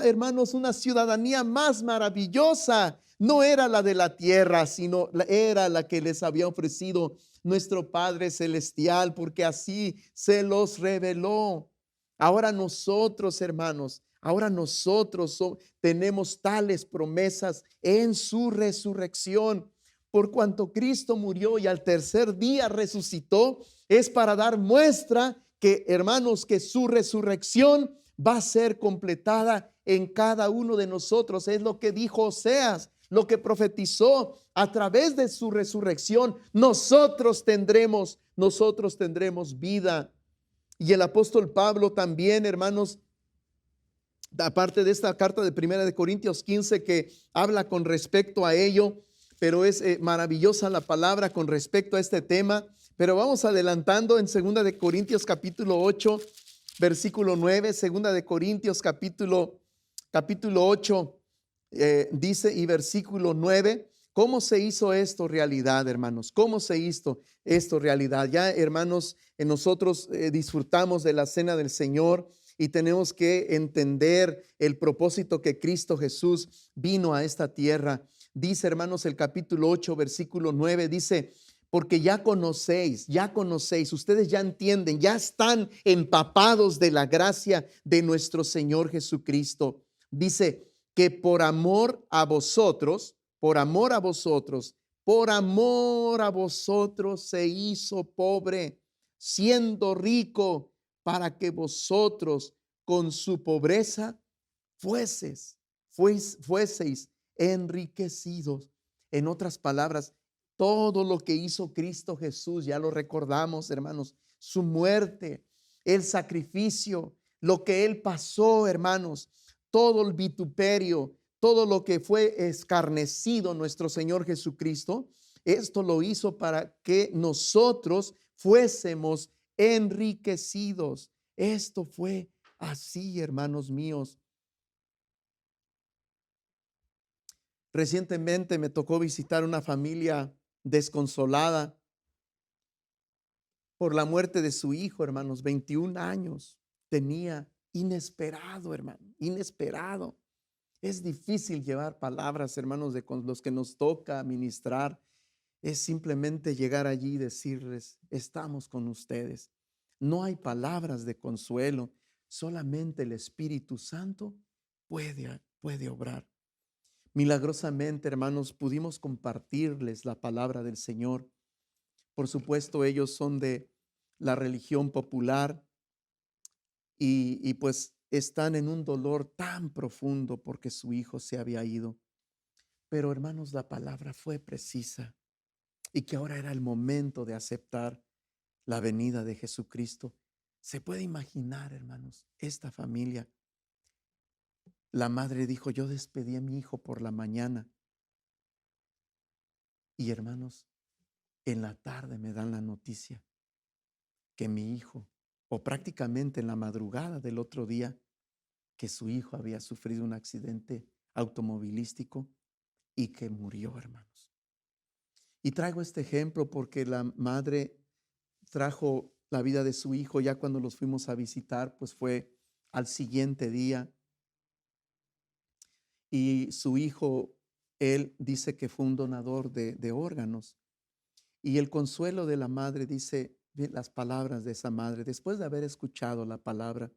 hermanos, una ciudadanía más maravillosa. No era la de la tierra, sino era la que les había ofrecido nuestro Padre Celestial, porque así se los reveló. Ahora nosotros, hermanos, tenemos tales promesas en su resurrección. Por cuanto Cristo murió y al tercer día resucitó, es para dar muestra que, hermanos, que su resurrección va a ser completada en cada uno de nosotros. Es lo que dijo Oseas, lo que profetizó: a través de su resurrección nosotros tendremos vida. Y el apóstol Pablo también, hermanos, aparte de esta carta de Primera de Corintios 15 que habla con respecto a ello, pero es maravillosa la palabra con respecto a este tema. Pero vamos adelantando en Segunda de Corintios capítulo 8, versículo 9, segunda de Corintios capítulo 8, dice, y versículo 9, ¿cómo se hizo esto realidad, hermanos? ¿Cómo se hizo esto realidad? Ya, hermanos, nosotros disfrutamos de la cena del Señor y tenemos que entender el propósito que Cristo Jesús vino a esta tierra. Dice, hermanos, el capítulo 8, versículo 9, dice, porque ya conocéis, ustedes ya entienden, ya están empapados de la gracia de nuestro Señor Jesucristo. Dice que por amor a vosotros, se hizo pobre, siendo rico, para que vosotros con su pobreza fueseis enriquecidos. En otras palabras, todo lo que hizo Cristo Jesús, ya lo recordamos, hermanos, su muerte, el sacrificio, lo que Él pasó, hermanos, todo el vituperio, todo lo que fue escarnecido nuestro Señor Jesucristo, esto lo hizo para que nosotros fuésemos enriquecidos. Esto fue así, hermanos míos. Recientemente me tocó visitar una familia desconsolada por la muerte de su hijo, hermanos. 21 años tenía, inesperado, hermano, inesperado. Es difícil llevar palabras, hermanos, de con los que nos toca ministrar. Es simplemente llegar allí y decirles, estamos con ustedes. No hay palabras de consuelo, solamente el Espíritu Santo puede obrar. Milagrosamente, hermanos, pudimos compartirles la palabra del Señor. Por supuesto, ellos son de la religión popular y pues están en un dolor tan profundo porque su hijo se había ido. Pero, hermanos, la palabra fue precisa y que ahora era el momento de aceptar la venida de Jesucristo. Se puede imaginar, hermanos, esta familia. La madre dijo, yo despedí a mi hijo por la mañana. Y, hermanos, en la tarde me dan la noticia que mi hijo, o prácticamente en la madrugada del otro día, que su hijo había sufrido un accidente automovilístico y que murió, hermanos. Y traigo este ejemplo porque la madre trajo la vida de su hijo ya cuando los fuimos a visitar, pues fue al siguiente día. Y su hijo, él dice que fue un donador de órganos. Y el consuelo de la madre dice, las palabras de esa madre, después de haber escuchado la palabra,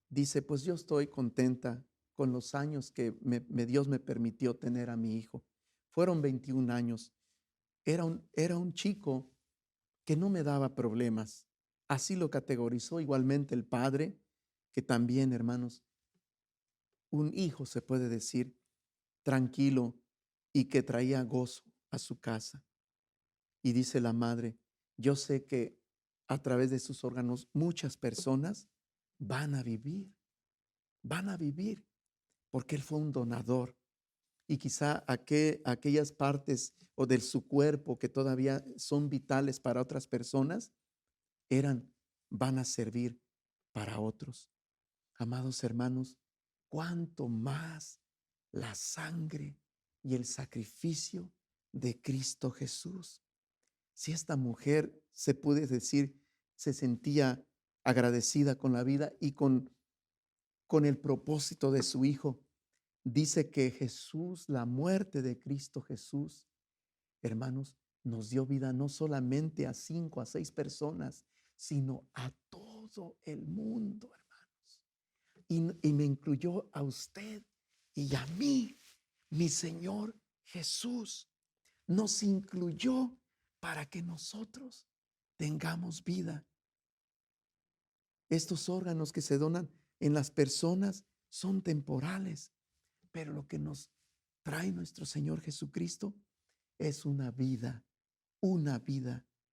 dice, pues yo estoy contenta con los años que Dios me permitió tener a mi hijo. Fueron 21 años. Era un chico que no me daba problemas. Así lo categorizó igualmente el padre, que también, hermanos, un hijo se puede decir tranquilo y que traía gozo a su casa. Y dice la madre, yo sé que a través de sus órganos muchas personas van a vivir, porque él fue un donador. Y quizá aquellas partes o de su cuerpo que todavía son vitales para otras personas, van a servir para otros. Amados hermanos, cuánto más la sangre y el sacrificio de Cristo Jesús. Si esta mujer se puede decir, se sentía agradecida con la vida y con el propósito de su hijo, dice que Jesús, la muerte de Cristo Jesús, hermanos, nos dio vida no solamente a 5, a 6 personas, sino a todo el mundo, hermanos. Y me incluyó a usted y a mí, mi Señor Jesús. Nos incluyó para que nosotros tengamos vida. Estos órganos que se donan en las personas son temporales, pero lo que nos trae nuestro Señor Jesucristo es una vida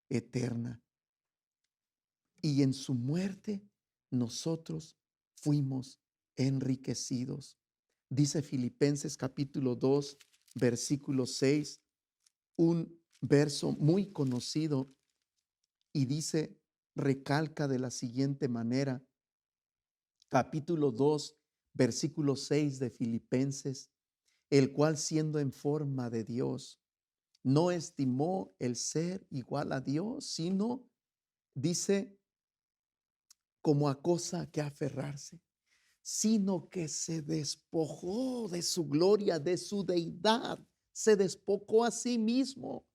eterna. Y en su muerte nosotros fuimos enriquecidos. Dice Filipenses capítulo 2, versículo 6, un verso muy conocido, y dice, recalca de la siguiente manera, capítulo 2, versículo 6 de Filipenses, el cual siendo en forma de Dios, no estimó el ser igual a Dios, sino, dice, como a cosa que aferrarse, sino que se despojó de su gloria, de su deidad, se despojó a sí mismo,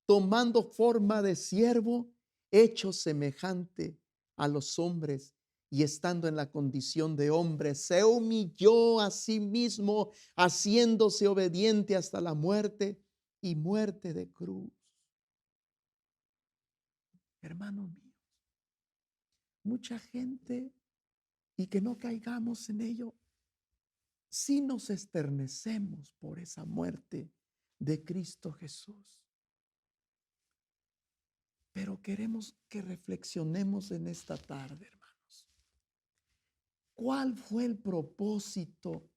tomando forma de siervo, hecho semejante a los hombres, y estando en la condición de hombre, se humilló a sí mismo, haciéndose obediente hasta la muerte y muerte de cruz. Hermano mío, mucha gente, y que no caigamos en ello, si nos esternecemos por esa muerte de Cristo Jesús. Pero queremos que reflexionemos en esta tarde, hermanos. ¿Cuál fue el propósito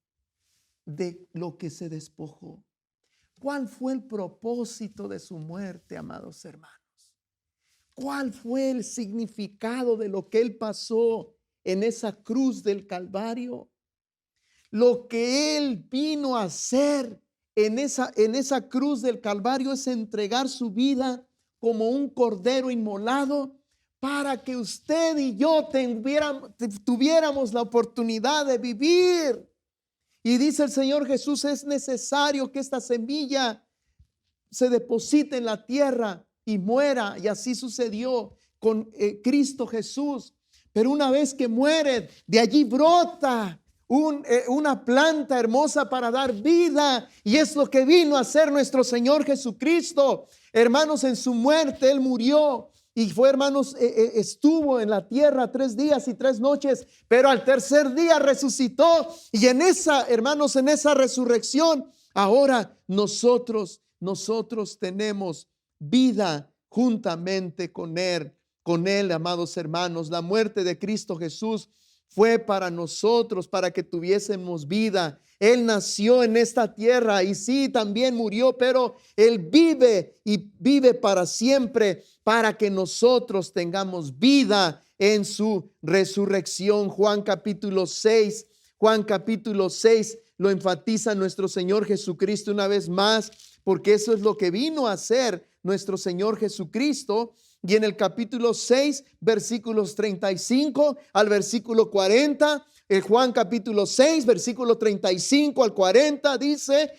de lo que se despojó? ¿Cuál fue el propósito de su muerte, amados hermanos? ¿Cuál fue el significado de lo que él pasó en esa cruz del Calvario? Lo que él vino a hacer en esa cruz del Calvario es entregar su vida como un cordero inmolado para que usted y yo tuviéramos la oportunidad de vivir. Y dice el Señor Jesús, es necesario que esta semilla se deposite en la tierra y muera. Y así sucedió con Cristo Jesús. Pero una vez que muere, de allí brota una planta hermosa para dar vida. Y es lo que vino a hacer nuestro Señor Jesucristo. Hermanos, en su muerte Él murió. Y fue, hermanos, estuvo en la tierra 3 días y 3 noches, pero al tercer día resucitó. Y en esa, hermanos, en esa resurrección, ahora nosotros tenemos vida juntamente con Él, amados hermanos. La muerte de Cristo Jesús fue para nosotros, para que tuviésemos vida. Él nació en esta tierra y sí, también murió, pero Él vive y vive para siempre, para que nosotros tengamos vida en su resurrección. Juan capítulo 6 lo enfatiza nuestro Señor Jesucristo una vez más, porque eso es lo que vino a hacer nuestro Señor Jesucristo. Y en el capítulo 6, versículos 35 al versículo 40, Juan capítulo 6, versículo 35 al 40, dice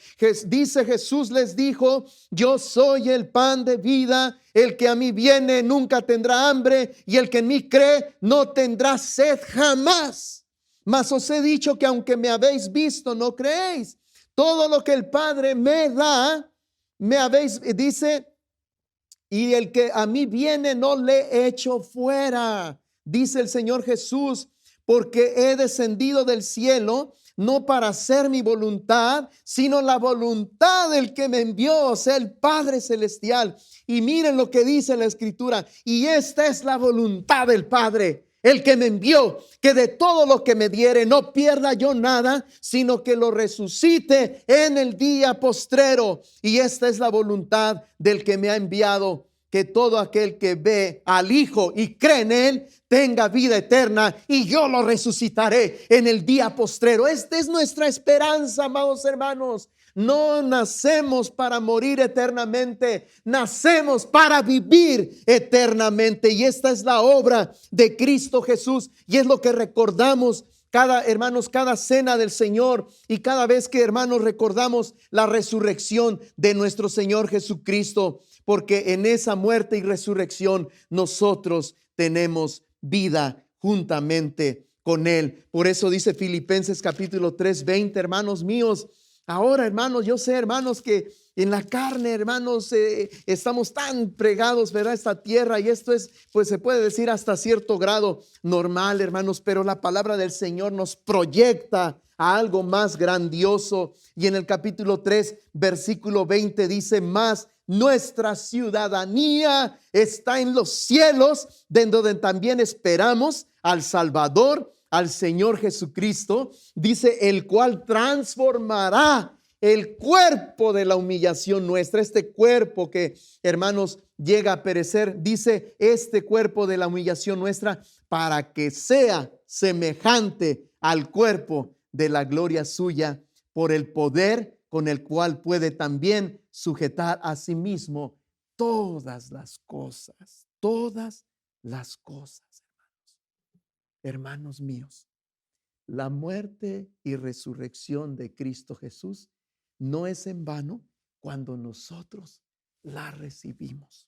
Jesús les dijo: yo soy el pan de vida, el que a mí viene nunca tendrá hambre, y el que en mí cree no tendrá sed jamás. Mas os he dicho que aunque me habéis visto, no creéis. Todo lo que el Padre me da, me habéis, dice, y el que a mí viene no le echo fuera, dice el Señor Jesús, porque he descendido del cielo no para hacer mi voluntad, sino la voluntad del que me envió, o sea, el Padre Celestial. Y miren lo que dice la Escritura: y esta es la voluntad del Padre, el que me envió, que de todo lo que me diere no pierda yo nada, sino que lo resucite en el día postrero. Y esta es la voluntad del que me ha enviado, que todo aquel que ve al Hijo y cree en Él tenga vida eterna, y yo lo resucitaré en el día postrero. Esta es nuestra esperanza, amados hermanos. No nacemos para morir eternamente, nacemos para vivir eternamente. Y esta es la obra de Cristo Jesús, y es lo que recordamos cada cena del Señor, y cada vez que, hermanos, recordamos la resurrección de nuestro Señor Jesucristo, porque en esa muerte y resurrección nosotros tenemos vida juntamente con Él. Por eso dice Filipenses capítulo 3, 20, hermanos míos. Ahora, hermanos, yo sé, hermanos, que en la carne, hermanos, estamos tan pregados, ¿verdad? Esta tierra, y esto es, pues se puede decir hasta cierto grado normal, hermanos, pero la palabra del Señor nos proyecta a algo más grandioso. Y en el capítulo 3, versículo 20 dice: más nuestra ciudadanía está en los cielos, de donde también esperamos al Salvador, al Señor Jesucristo, dice, el cual transformará el cuerpo de la humillación nuestra, este cuerpo que, hermanos, llega a perecer, dice este cuerpo de la humillación nuestra, para que sea semejante al cuerpo de la gloria suya, por el poder con el cual puede también sujetar a sí mismo todas las cosas, todas las cosas, hermanos míos. La muerte y resurrección de Cristo Jesús no es en vano cuando nosotros la recibimos.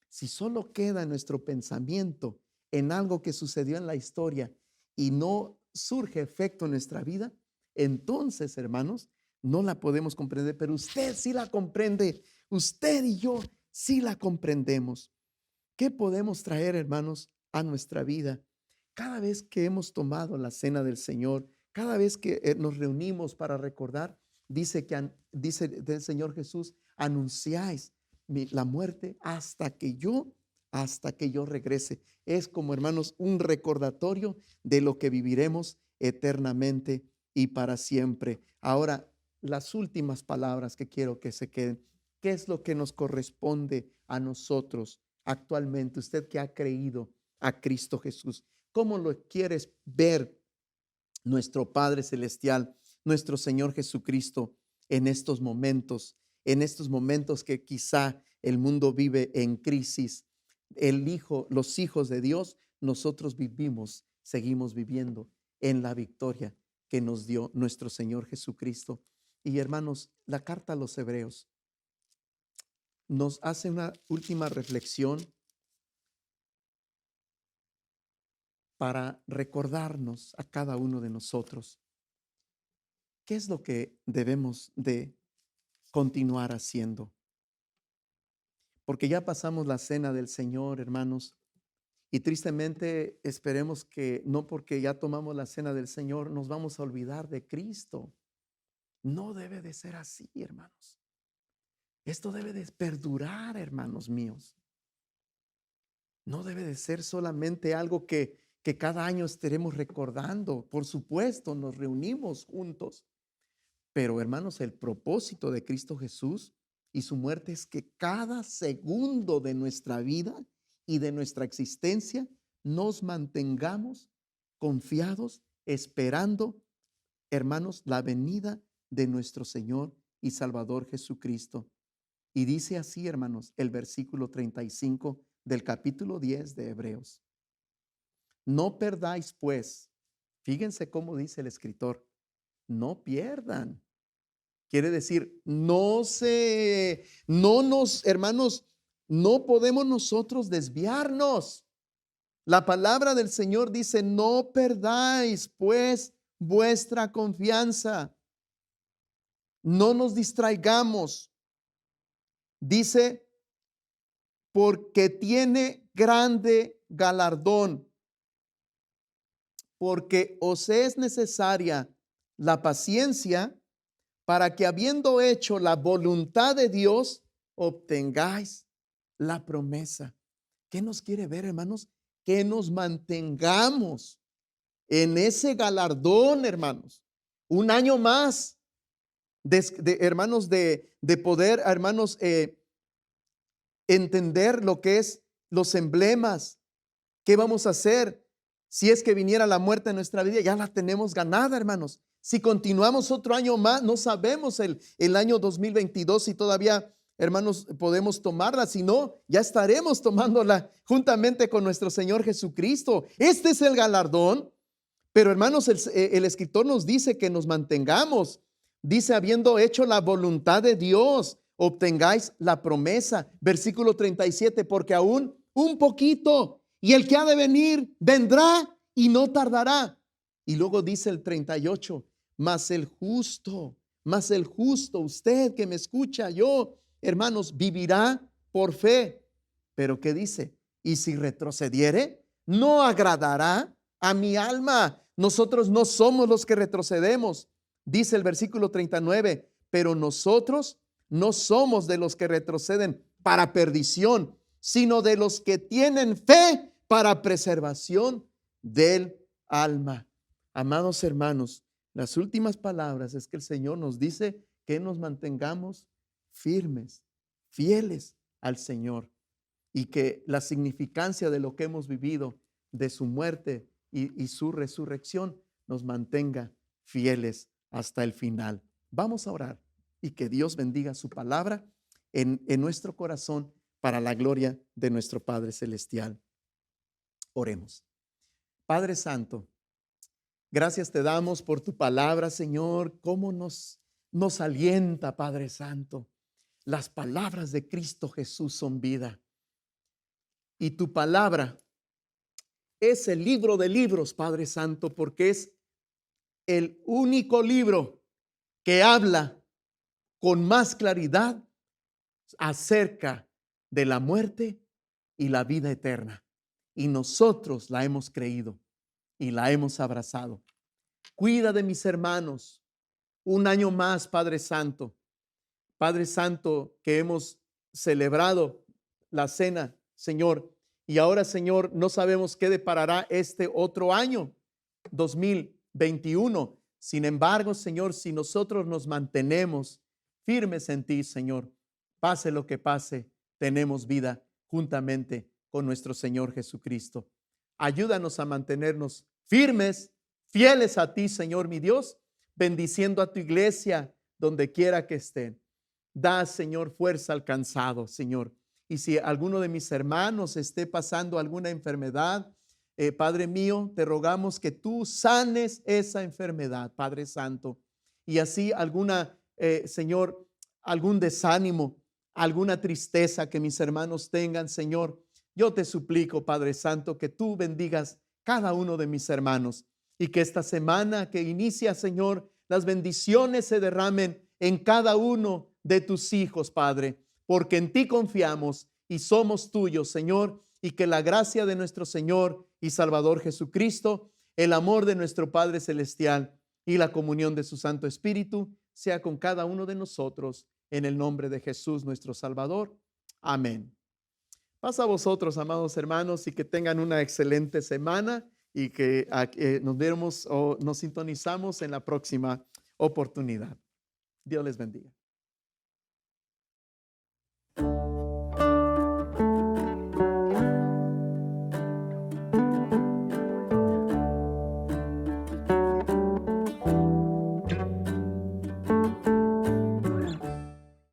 Si solo queda nuestro pensamiento en algo que sucedió en la historia y no surge efecto en nuestra vida, entonces, hermanos, no la podemos comprender, pero usted sí la comprende, usted y yo sí la comprendemos. ¿Qué podemos traer, hermanos, a nuestra vida? Cada vez que hemos tomado la cena del Señor, cada vez que nos reunimos para recordar, dice del Señor Jesús, anunciáis la muerte hasta que yo regrese. Es como, hermanos, un recordatorio de lo que viviremos eternamente y para siempre. Ahora, las últimas palabras que quiero que se queden. ¿Qué es lo que nos corresponde a nosotros actualmente? Usted que ha creído a Cristo Jesús, ¿cómo lo quieres ver nuestro Padre Celestial, nuestro Señor Jesucristo en estos momentos? En estos momentos que quizá el mundo vive en crisis, los hijos de Dios, nosotros seguimos viviendo en la victoria que nos dio nuestro Señor Jesucristo. Y hermanos, la carta a los Hebreos nos hace una última reflexión para recordarnos a cada uno de nosotros qué es lo que debemos de continuar haciendo. Porque ya pasamos la cena del Señor, hermanos, y tristemente esperemos que no porque ya tomamos la cena del Señor nos vamos a olvidar de Cristo. No debe de ser así, hermanos. Esto debe de perdurar, hermanos míos. No debe de ser solamente algo que cada año estaremos recordando. Por supuesto, nos reunimos juntos. Pero, hermanos, el propósito de Cristo Jesús y su muerte es que cada segundo de nuestra vida y de nuestra existencia nos mantengamos confiados, esperando, hermanos, la venida de nuestro Señor y Salvador Jesucristo. Y dice así, hermanos, el versículo 35 del capítulo 10 de Hebreos. No perdáis, pues, fíjense cómo dice el escritor, no pierdan. Quiere decir, hermanos, no podemos nosotros desviarnos. La palabra del Señor dice, no perdáis, pues, vuestra confianza. No nos distraigamos. Dice, porque tiene grande galardón, porque os es necesaria la paciencia para que habiendo hecho la voluntad de Dios, obtengáis la promesa. ¿Qué nos quiere ver, hermanos? Que nos mantengamos en ese galardón, hermanos. Un año más, hermanos, de poder, hermanos, entender lo que es los emblemas. ¿Qué vamos a hacer? Si es que viniera la muerte en nuestra vida, ya la tenemos ganada, hermanos. Si continuamos otro año más, no sabemos el año 2022 si todavía, hermanos, podemos tomarla. Si no, ya estaremos tomándola juntamente con nuestro Señor Jesucristo. Este es el galardón. Pero, hermanos, el escritor nos dice que nos mantengamos. Dice, habiendo hecho la voluntad de Dios, obtengáis la promesa. Versículo 37, porque aún un poquito, y el que ha de venir, vendrá y no tardará. Y luego dice el 38, mas el justo, usted que me escucha, yo, hermanos, vivirá por fe. Pero ¿qué dice? Y si retrocediere, no agradará a mi alma. Nosotros no somos los que retrocedemos. Dice el versículo 39, pero nosotros no somos de los que retroceden para perdición, sino de los que tienen fe para preservación del alma. Amados hermanos, las últimas palabras es que el Señor nos dice que nos mantengamos firmes, fieles al Señor, y que la significancia de lo que hemos vivido, de su muerte y su resurrección, nos mantenga fieles hasta el final. Vamos a orar y que Dios bendiga su palabra en nuestro corazón para la gloria de nuestro Padre Celestial. Oremos. Padre Santo, gracias te damos por tu palabra, Señor. Cómo nos alienta, Padre Santo. Las palabras de Cristo Jesús son vida. Y tu palabra es el libro de libros, Padre Santo, porque es el único libro que habla con más claridad acerca de la muerte y la vida eterna. Y nosotros la hemos creído y la hemos abrazado. Cuida de mis hermanos un año más, Padre Santo. Padre Santo, que hemos celebrado la cena, Señor, y ahora, Señor, no sabemos qué deparará este otro año, 2021. Sin embargo, Señor, si nosotros nos mantenemos firmes en ti, Señor, pase lo que pase, tenemos vida juntamente con nuestro Señor Jesucristo. Ayúdanos a mantenernos firmes, fieles a ti, Señor mi Dios, bendiciendo a tu iglesia donde quiera que estén. Da, Señor, fuerza al cansado, Señor. Y si alguno de mis hermanos esté pasando alguna enfermedad, Padre mío, te rogamos que tú sanes esa enfermedad, Padre Santo. Y así Señor, algún desánimo, alguna tristeza que mis hermanos tengan, Señor, yo te suplico, Padre Santo, que tú bendigas cada uno de mis hermanos y que esta semana que inicia, Señor, las bendiciones se derramen en cada uno de tus hijos, Padre, porque en ti confiamos y somos tuyos, Señor, y que la gracia de nuestro Señor y Salvador Jesucristo, el amor de nuestro Padre Celestial y la comunión de su Santo Espíritu sea con cada uno de nosotros, en el nombre de Jesús nuestro Salvador. Amén. Paz a vosotros, amados hermanos, y que tengan una excelente semana y que nos vemos o nos sintonizamos en la próxima oportunidad. Dios les bendiga.